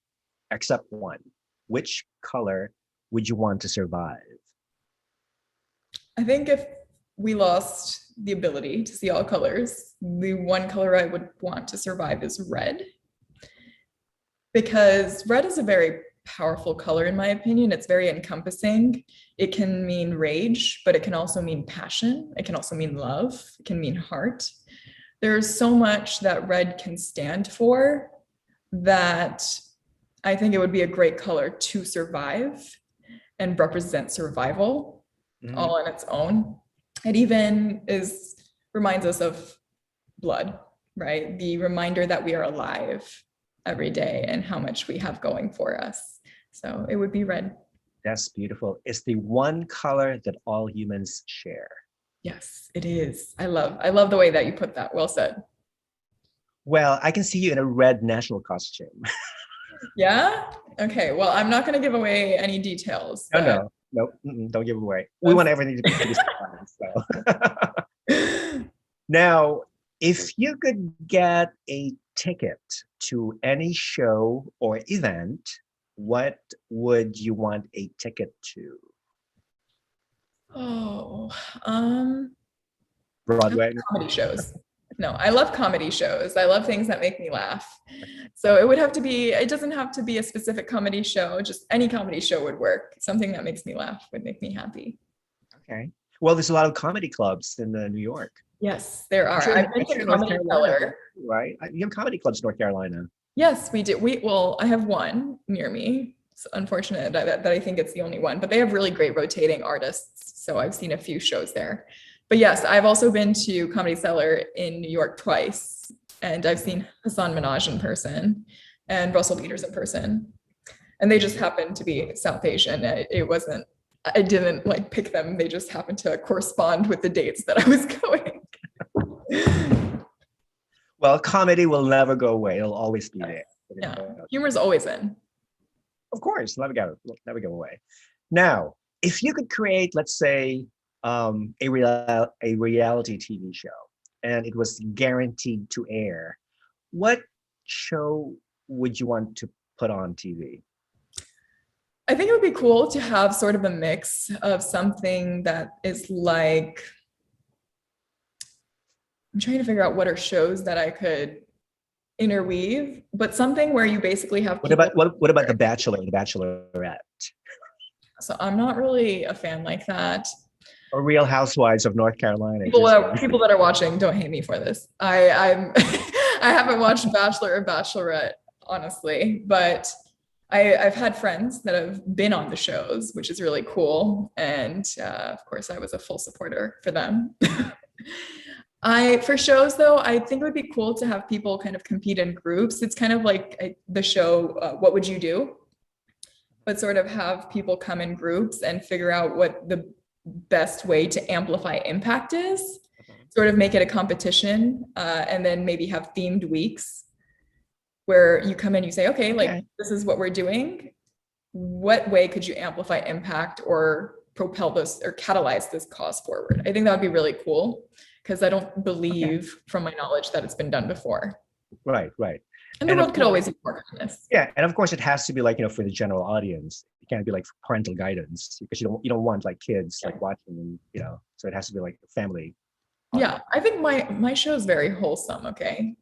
except one, which color would you want to survive? I think if we lost the ability to see all colors, the one color I would want to survive is red. Because red is a very powerful color, in my opinion. It's very encompassing. It can mean rage, but it can also mean passion. It can also mean love. It can mean heart. There's so much that red can stand for that I think it would be a great color to survive and represent survival all on its own. It even reminds us of blood, right? The reminder that we are alive every day and how much we have going for us. So it would be red. That's beautiful. It's the one color that all humans share. Yes, it is. I love the way that you put that. Well said. Well, I can see you in a red national costume. Yeah? Okay. Well, I'm not going to give away any details. No, don't give away. We want everything to be surprised. So. Now, if you could get a ticket to any show or event, what would you want a ticket to? Oh, Broadway comedy shows. No, I love comedy shows. I love things that make me laugh. So it doesn't have to be a specific comedy show, just any comedy show would work. Something that makes me laugh would make me happy. Okay. Well, there's a lot of comedy clubs in New York. Yes, there are. I'm sure, I've been I'm to sure North Comedy Carolina, Cellar. right? You have comedy clubs in North Carolina. Yes, we do. I have one near me. It's unfortunate that I think it's the only one, but they have really great rotating artists. So I've seen a few shows there. But yes, I've also been to Comedy Cellar in New York twice, and I've seen Hassan Minaj in person and Russell Peters in person. And they just happened to be South Asian. I didn't like pick them. They just happened to correspond with the dates that I was going. Well, comedy will never go away. It'll always be there. Yeah, humor's always in. Of course, never go away. Now, if you could create, let's say, a reality TV show, and it was guaranteed to air, what show would you want to put on TV? I think it would be cool to have sort of a mix of something that is like, I'm trying to figure out what are shows that I could interweave, but something where you basically have. What about The Bachelor, The Bachelorette? So I'm not really a fan like that. Or Real Housewives of North Carolina. People that are watching, don't hate me for this. I'm I haven't watched Bachelor or Bachelorette, honestly, but I've had friends that have been on the shows, which is really cool. And of course, I was a full supporter for them. For shows though, I think it would be cool to have people kind of compete in groups. It's kind of like the show, What Would You Do? But sort of have people come in groups and figure out what the best way to amplify impact is, sort of make it a competition, and then maybe have themed weeks where you come in, you say, okay, like this is what we're doing. What way could you amplify impact or propel this or catalyze this cause forward? I think that would be really cool because I don't believe from my knowledge that it's been done before. Right. And the world could always be more kindness. Yeah, and of course it has to be like, for the general audience. It can't be like parental guidance because you don't want like kids like watching, so it has to be like family. Yeah, I think my show is very wholesome, okay?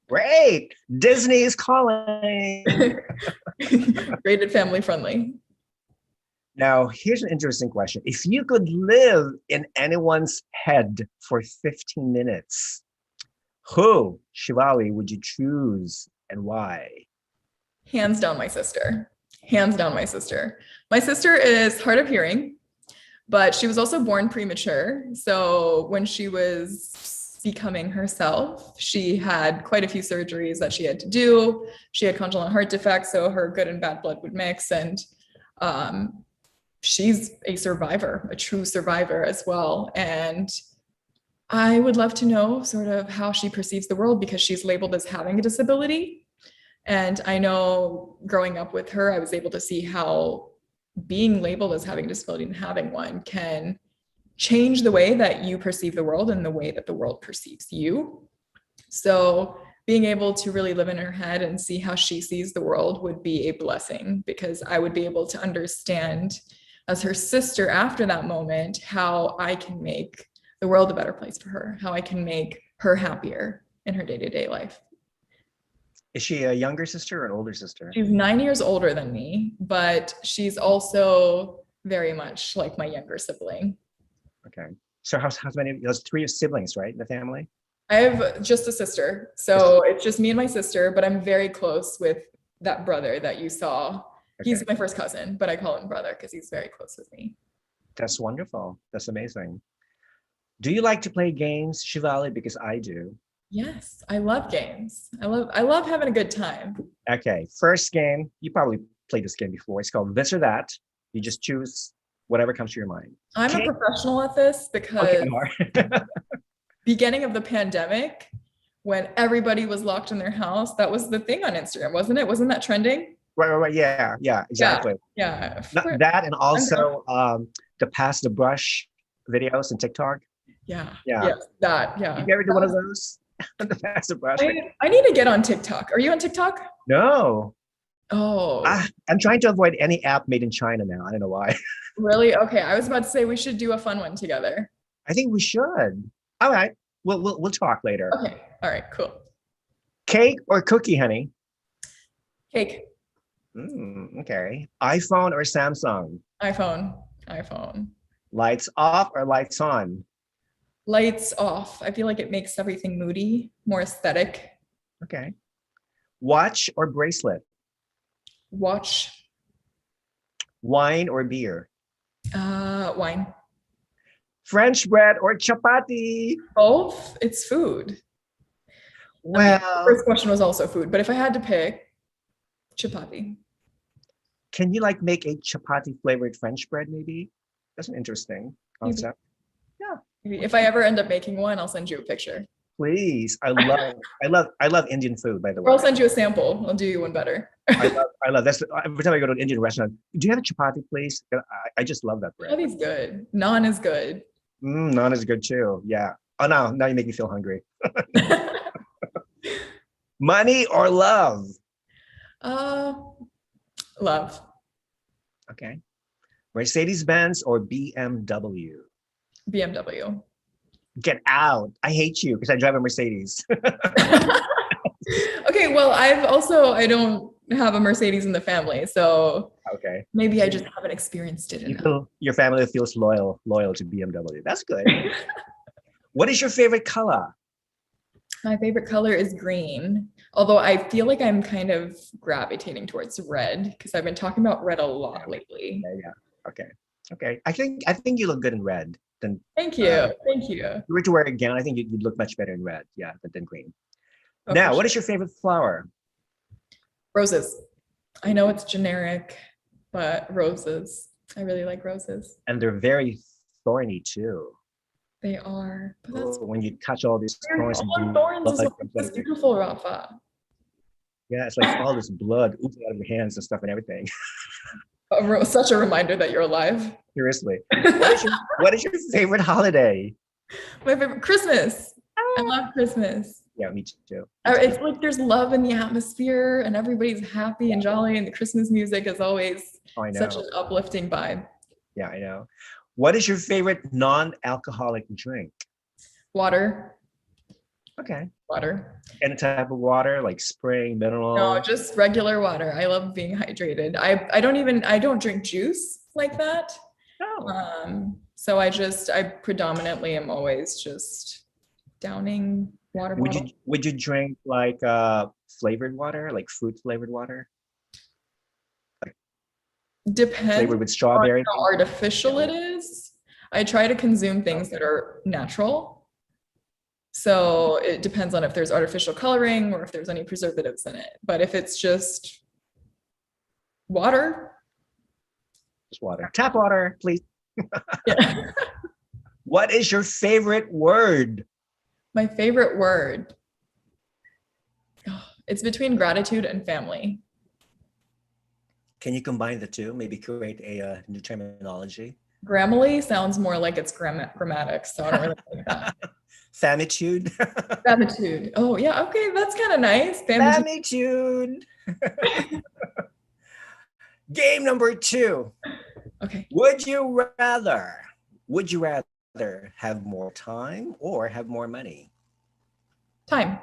Great. Disney is calling. Rated family friendly. Now, here's an interesting question. If you could live in anyone's head for 15 minutes, who, Shivali, would you choose and why? Hands down, my sister. Hands down, my sister. My sister is hard of hearing, but she was also born premature. So when she was becoming herself, she had quite a few surgeries that she had to do. She had congenital heart defects, so her good and bad blood would mix. And she's a survivor, a true survivor as well. And I would love to know sort of how she perceives the world because she's labeled as having a disability. And I know growing up with her, I was able to see how being labeled as having a disability and having one can change the way that you perceive the world and the way that the world perceives you. So being able to really live in her head and see how she sees the world would be a blessing because I would be able to understand as her sister after that moment, how I can make the world a better place for her, how I can make her happier in her day-to-day life. Is she a younger sister or an older sister? She's 9 years older than me, but she's also very much like my younger sibling. Okay. So how many, there's 3 siblings, right, in the family? I have just a sister. So it's just me and my sister, but I'm very close with that brother that you saw. Okay. He's my first cousin, but I call him brother because he's very close with me. That's wonderful. That's amazing. Do you like to play games, Shivali? Because I do. Yes, I love games. I love having a good time. Okay, first game. You probably played this game before. It's called This or That. You just choose whatever comes to your mind. I'm a professional at this because beginning of the pandemic, when everybody was locked in their house, that was the thing on Instagram, wasn't it? Wasn't that trending? Right. Yeah, exactly. Yeah. That and also the pass the brush videos and TikTok. Yeah. Yes, that. Yeah. You ever do one of those? The pass the brush. I need to get on TikTok. Are you on TikTok? No. Oh. I'm trying to avoid any app made in China now. I don't know why. Really? Okay. I was about to say we should do a fun one together. I think we should. All right. We'll talk later. Okay. All right. Cool. Cake or cookie, honey? Cake. Okay. iPhone or Samsung? iPhone. iPhone. Lights off or lights on? Lights off. I feel like it makes everything moody, more aesthetic. Okay. Watch or bracelet? Watch. Wine or beer? Wine. French bread or chapati? Both. It's food. I mean, the Well, first question was also food, but if I had to pick, chapati. can you like make a chapati flavored French bread maybe? That's an interesting Maybe. concept. Yeah. Maybe. If I ever end up making one, I'll send you a picture. Please. I love Indian food, by the Or way. I'll send you a sample. I'll do you one better. I love that's every time I go to an Indian restaurant. Do you have a chapati, please? I just love that bread. Chapati's good. Naan is good. Naan is good too. Yeah. Oh no, now you make me feel hungry. Money or love? uh, love. Okay. Mercedes-Benz or BMW? BMW. Get out. I hate you because I drive a Mercedes. Okay, well, I don't have a Mercedes in the family, so Okay. maybe I just haven't experienced it enough. Your family feels loyal to BMW. That's good. What is your favorite color? My favorite color is green, although I feel like I'm kind of gravitating towards red because I've been talking about red a lot lately. Yeah. Okay. I think you look good in red. Than Thank you. Thank you. if you were to wear it again, I think you'd look much better in red. Yeah, than green. Oh, Now, for what is your favorite flower? Roses. I know it's generic, but roses. I really like roses. And they're very thorny too. They are. But that's When you touch all these thorns, thorns is what's beautiful, Rafa. Yeah, it's like all this blood oozing out of your hands and stuff and everything. Such a reminder that you're alive. Seriously. What is your favorite holiday? My favorite, Christmas. I love Christmas. Yeah, me too. It's like there's love in the atmosphere and everybody's happy and jolly, and the Christmas music is always such an uplifting vibe. Yeah, I know. What is your favorite non-alcoholic drink? Water. Okay. Water. Any type of water, like spring, mineral? No, just regular water. I love being hydrated. I don't drink juice like that. No. So I predominantly am always just downing water bottle. Would you drink like flavored water, like fruit flavored water? Depends flavored with strawberry. on how artificial it is. I try to consume things that are natural. So it depends on if there's artificial coloring or if there's any preservatives in it. But if it's just water. Just water. Tap water, please. Yeah. What is your favorite word? My favorite word. Oh, it's between gratitude and family. Can you combine the two? Maybe create a new terminology? Grammarly sounds more like it's grammatic, so I don't really like that. Famitude? Famitude. Oh, yeah. Okay, that's kind of nice. Famitude. Game number 2. Okay. Would you rather have more time or have more money? Time.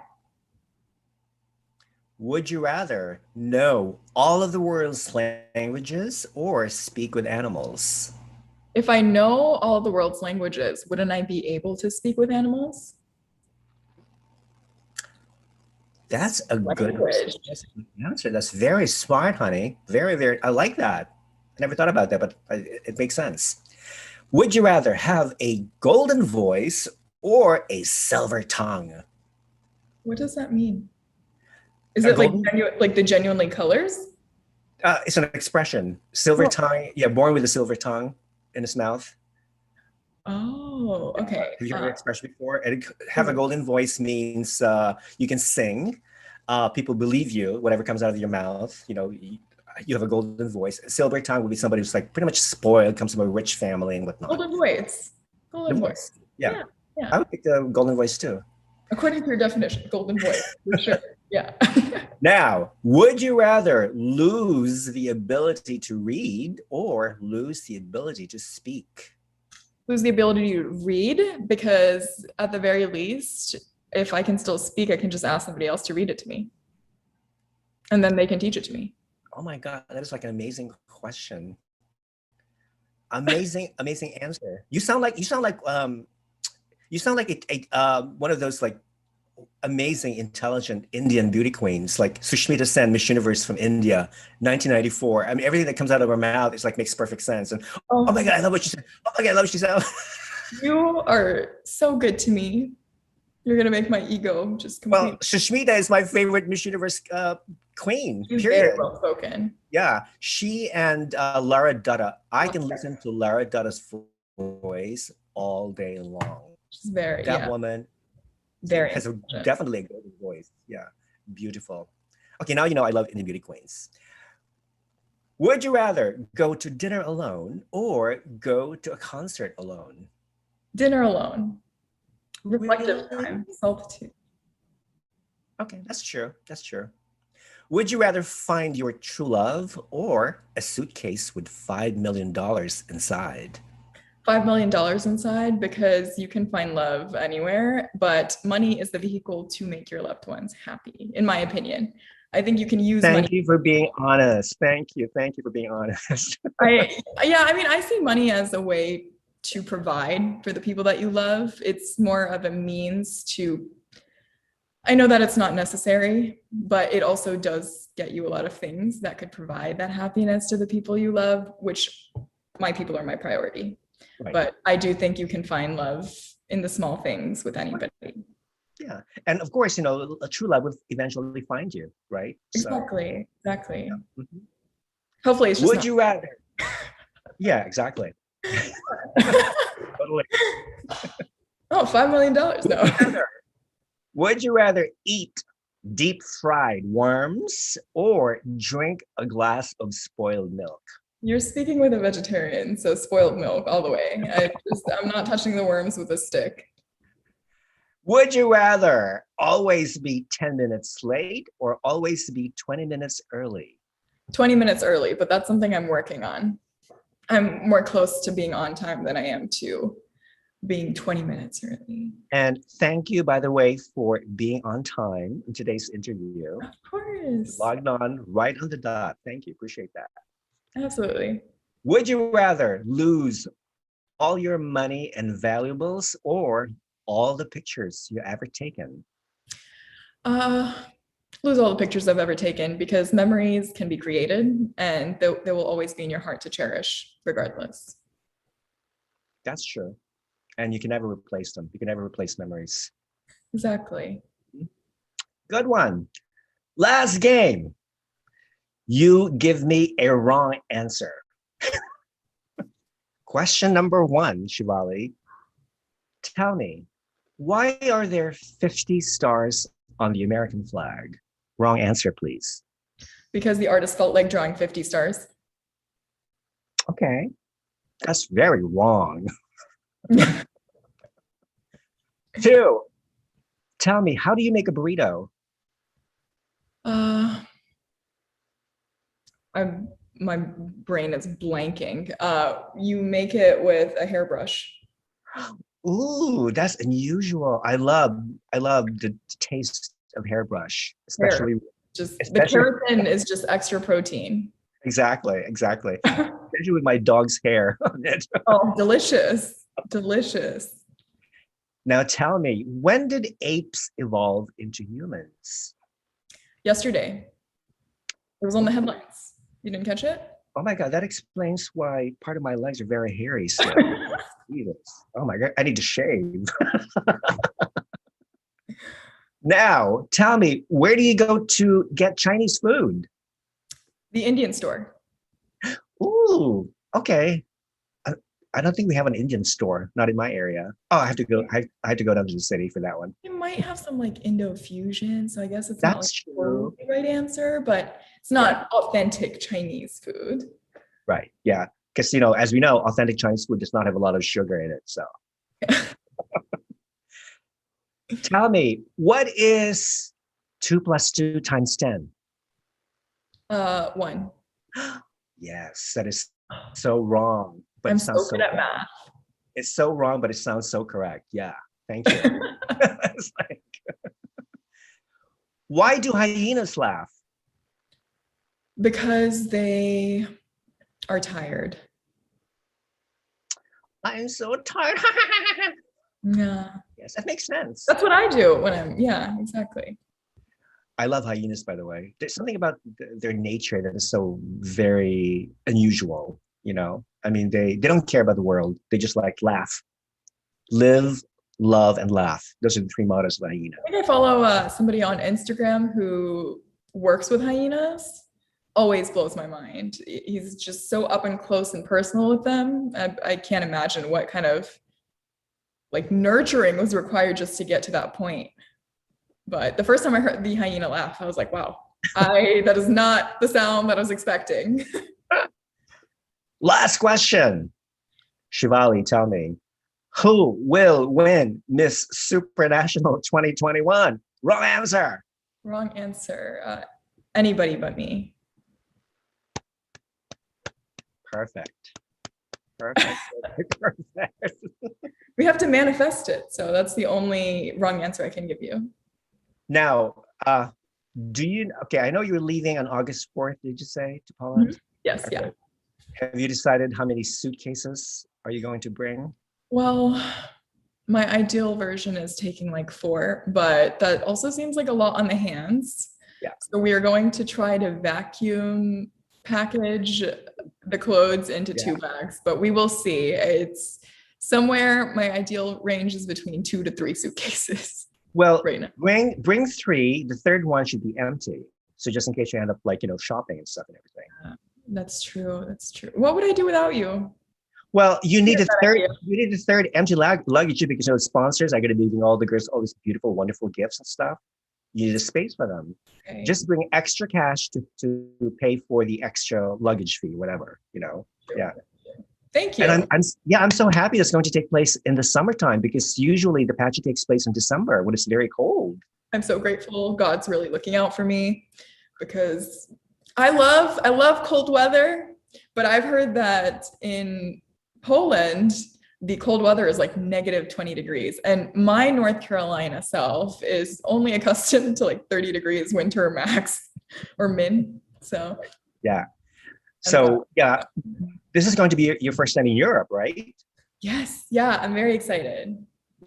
Would you rather know all of the world's languages or speak with animals? If I know all of the world's languages, wouldn't I be able to speak with animals? That's a good answer. That's very smart, honey. Very, very, I like that. I never thought about that, but it makes sense. Would you rather have a golden voice or a silver tongue? What does that mean? Is it like the genuinely colors? It's an expression. Silver tongue. Yeah, born with a silver tongue in his mouth. Oh, okay. Have you heard the expression before? And have a golden voice means you can sing. People believe you, whatever comes out of your mouth. You know, you have a golden voice. A silver tongue would be somebody who's like pretty much spoiled, comes from a rich family and whatnot. Golden voice. Golden voice. Yeah. I would pick the golden voice too. According to your definition, golden voice, for sure. Yeah. Now, would you rather lose the ability to read or lose the ability to speak? lose the ability to read, because at the very least, if I can still speak, I can just ask somebody else to read it to me. And then they can teach it to me. Oh my God, that is like an amazing question. Amazing, amazing answer. You sound like one of those like amazing, intelligent Indian beauty queens, like Sushmita Sen, Miss Universe from India, 1994. I mean, everything that comes out of her mouth is like makes perfect sense. And oh my God, I love what she said. Oh my God, I love what she said. You are so good to me. You're gonna make my ego just Well, complete. Sushmita is my favorite Miss Universe queen, She's very period. well spoken. Yeah, she and Lara Dutta. I can Okay. listen to Lara Dutta's voice all day long. She's very, That yeah, woman very has intelligent. definitely a golden voice. Yeah, beautiful. Okay, now you know I love Indian beauty queens. Would you rather go to dinner alone or go to a concert alone? Dinner alone. Reflective Really? time. Solitude. Okay, that's true. That's true. Would you rather find your true love or a suitcase with $5 million inside? $5 million inside, because you can find love anywhere, but money is the vehicle to make your loved ones happy, in my opinion. I think you can use money. Thank you for being honest. Thank you. Thank you for being honest. I mean, I see money as a way to provide for the people that you love. It's more of a means to, I know that it's not necessary, but it also does get you a lot of things that could provide that happiness to the people you love, which my people are my priority. Right. But I do think you can find love in the small things with anybody. Yeah. And of course, you know, a true love will eventually find you, right? Exactly. Exactly. Yeah. Mm-hmm. Hopefully it's just Would you rather? Yeah, exactly. Totally. Oh, $5 million. No. Would you rather eat deep fried worms or drink a glass of spoiled milk? You're speaking with a vegetarian, so spoiled milk all the way. I'm not touching the worms with a stick. Would you rather always be 10 minutes late or always be 20 minutes early? 20 minutes early, but that's something I'm working on. I'm more close to being on time than I am to being 20 minutes early. And thank you, by the way, for being on time in today's interview. Of course. Logged on right on the dot. Thank you. Appreciate that. Absolutely. Would you rather lose all your money and valuables or all the pictures you ever taken? Lose all the pictures I've ever taken, because memories can be created and they will always be in your heart to cherish regardless. That's true. And you can never replace them. You can never replace memories. Exactly. Good one. Last game. You give me a wrong answer. Question number 1, Shivali. Tell me, why are there 50 stars on the American flag? Wrong answer, please. Because the artist felt like drawing 50 stars. Okay. That's very wrong. 2, tell me, how do you make a burrito? My brain is blanking. You make it with a hairbrush. Ooh, that's unusual. I love the taste of hairbrush, especially the keratin is just extra protein. Exactly. Especially with my dog's hair on it. Oh, delicious. Delicious. Now tell me, when did apes evolve into humans? Yesterday. It was on the headlines. You didn't catch it? Oh my God, that explains why part of my legs are very hairy still. Jesus. Oh my God, I need to shave. Now, tell me, where do you go to get Chinese food? The Indian store. Ooh, okay. I don't think we have an Indian store, not in my area. Oh, I have to go. I had to go down to the city for that one. You might have some like Indo fusion, so I guess it's That's not like true. the right answer, but it's not authentic Chinese food. Right. Yeah. Because as we know, authentic Chinese food does not have a lot of sugar in it. So, tell me, what is 2 + 2 × 10? 1. Yes, that is so wrong. But I'm it sounds so good at math. It's so wrong, but it sounds so correct. Yeah, thank you. It's like, why do hyenas laugh? Because they are tired. I'm so tired. Yeah. Yes, that makes sense. That's what I do when yeah, exactly. I love hyenas, by the way. There's something about their nature that is so very unusual, you know? I mean, they don't care about the world. They just like laugh, live, love, and laugh. Those are the three mottos of a hyena. I think I follow somebody on Instagram who works with hyenas. Always blows my mind. He's just so up and close and personal with them. I can't imagine what kind of like nurturing was required just to get to that point. But the first time I heard the hyena laugh, I was like, wow, that is not the sound that I was expecting. Last question. Shivali, tell me, who will win Miss Supranational 2021? Wrong answer. Wrong answer. Anybody but me. Perfect. Perfect. Perfect. We have to manifest it. So that's the only wrong answer I can give you. Now, okay, I know you're leaving on August 4th, did you say, to Poland? Yes, okay. Yeah. Have you decided how many suitcases are you going to bring? Well, my ideal version is taking like 4, but that also seems like a lot on the hands. Yeah. So we are going to try to vacuum package the clothes into 2 bags, but we will see. It's somewhere, my ideal range is between 2 to 3 suitcases. Well, right now. Bring 3. The third one should be empty. So just in case you end up like, shopping and stuff and everything. That's true. That's true. What would I do without you? Well, you need a third empty luggage because sponsors are going to be giving all the girls all these beautiful, wonderful gifts and stuff. You need a space for them. Okay. Just bring extra cash to pay for the extra luggage fee, whatever, Sure. Yeah. Thank you. And I'm so happy it's going to take place in the summertime because usually the pageant takes place in December when it's very cold. I'm so grateful. God's really looking out for me because I love cold weather, but I've heard that in Poland, the cold weather is like negative 20 degrees. And my North Carolina self is only accustomed to like 30 degrees winter max or min. So, yeah. So, yeah, this is going to be your first time in Europe, right? Yes. Yeah. I'm very excited.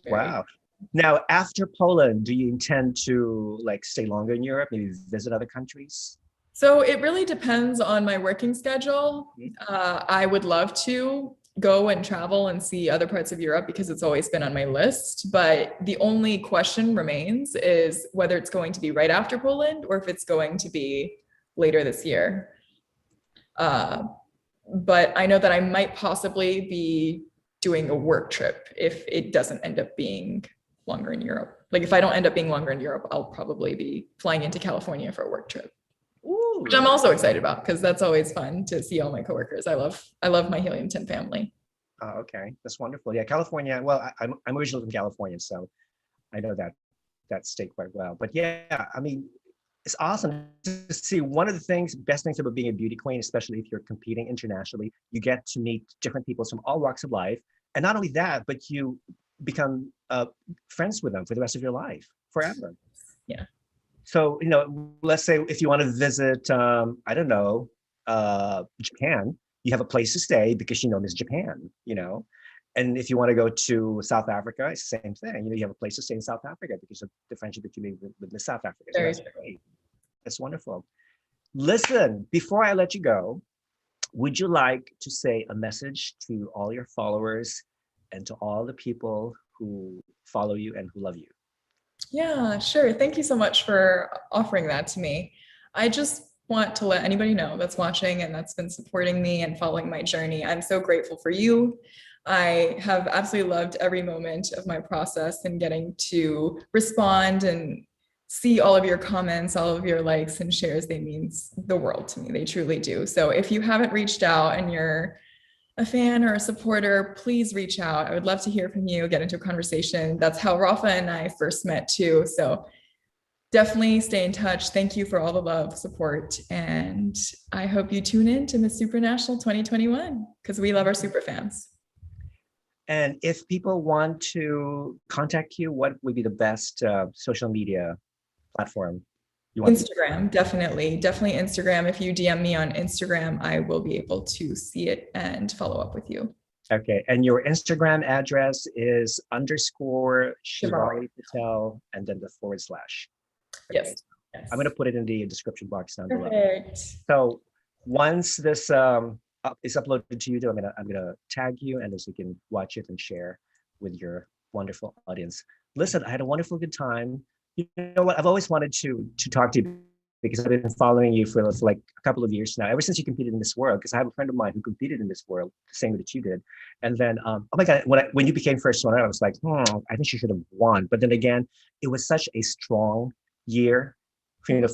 Wow. Now, after Poland, do you intend to like stay longer in Europe, maybe visit other countries? So it really depends on my working schedule. I would love to go and travel and see other parts of Europe because it's always been on my list. But the only question remains is whether it's going to be right after Poland or if it's going to be later this year. But I know that I might possibly be doing a work trip if it doesn't end up being longer in Europe. Like if I don't end up being longer in Europe, I'll probably be flying into California for a work trip. Ooh. Which I'm also excited about because that's always fun to see all my coworkers. I love my Helium 10 family. Oh, okay, that's wonderful. Yeah, California. Well, I'm originally from California, so I know that state quite well. But yeah, I mean, it's awesome to see. One of the best things about being a beauty queen, especially if you're competing internationally, you get to meet different people from all walks of life, and not only that, but you become friends with them for the rest of your life, forever. Yeah. So, let's say if you want to visit, I don't know, Japan, you have a place to stay because Miss Japan, And if you want to go to South Africa, it's the same thing. You have a place to stay in South Africa because of the friendship that you made with Miss South Africa. So that's great. That's wonderful. Listen, before I let you go, would you like to say a message to all your followers and to all the people who follow you and who love you? Yeah, sure. Thank you so much for offering that to me. I just want to let anybody know that's watching and that's been supporting me and following my journey. I'm so grateful for you. I have absolutely loved every moment of my process and getting to respond and see all of your comments, all of your likes and shares. They mean the world to me. They truly do. So if you haven't reached out and you're a fan or a supporter, please reach out. I would love to hear from you, get into a conversation. That's how Rafa and I first met too. So definitely stay in touch. Thank you for all the love, support. And I hope you tune in to Miss Supranational 2021 because we love our super fans. And if people want to contact you, what would be the best social media platform you want? Instagram, definitely. Definitely Instagram. If you DM me on Instagram, I will be able to see it and follow up with you. Okay. And your Instagram address is _ Shivali. Shivali Patel and then the /. Okay. Yes. Yes. I'm going to put it in the description box down below. Perfect. So once this is uploaded to YouTube, I'm gonna tag you, and so you can watch it and share with your wonderful audience. Listen, I had a wonderful good time. You know what? I've always wanted to talk to you because I've been following you for like a couple of years now, ever since you competed in this world. Because I have a friend of mine who competed in this world, the same that you did. And then, oh my God, when you became first runner, I was like, I think she should have won. But then again, it was such a strong year, you know,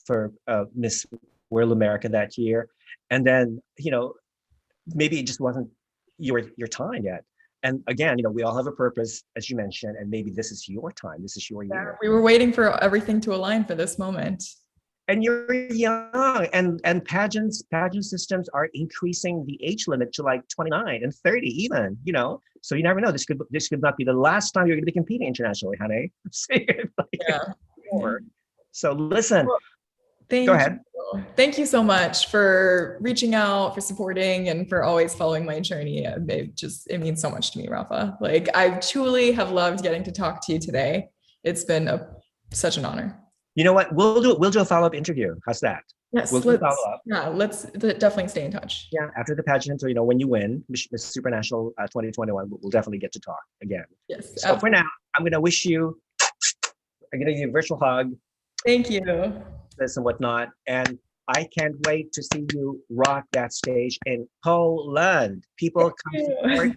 for Miss World America that year. And then, you know, maybe it just wasn't your time yet. And again, you know, we all have a purpose, as you mentioned, and maybe this is your time. This is your year. We were waiting for everything to align for this moment. And you're young, and pageant systems are increasing the age limit to like 29 and 30 even, you know. So you never know. This could not be the last time you're going to be competing internationally, honey. So listen. Well, go ahead. Thank you so much for reaching out, for supporting, and for always following my journey. It means so much to me, Rafa. Like, I truly have loved getting to talk to you today. It's been such an honor. You know what? We'll do a follow-up interview. How's that? Yes, we'll follow up. Yeah, let's definitely stay in touch. Yeah, after the pageant, or you know, when you win Miss Supranational 2021, we'll definitely get to talk again. Yes. So for now, I'm gonna give you a virtual hug. Thank you. This and whatnot, and I can't wait to see you rock that stage in Poland. People come support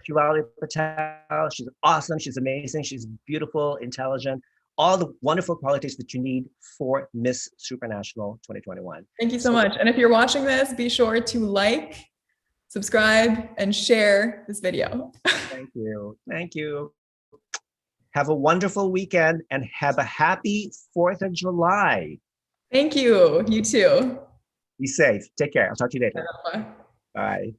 Shivali Patel. She's awesome. She's amazing. She's beautiful, intelligent. All the wonderful qualities that you need for Miss Supranational 2021. Thank you so much. And if you're watching this, be sure to like, subscribe, and share this video. Thank you. Thank you. Have a wonderful weekend and have a happy 4th of July. Thank you. You too. Be safe. Take care. I'll talk to you later. Bye. Bye.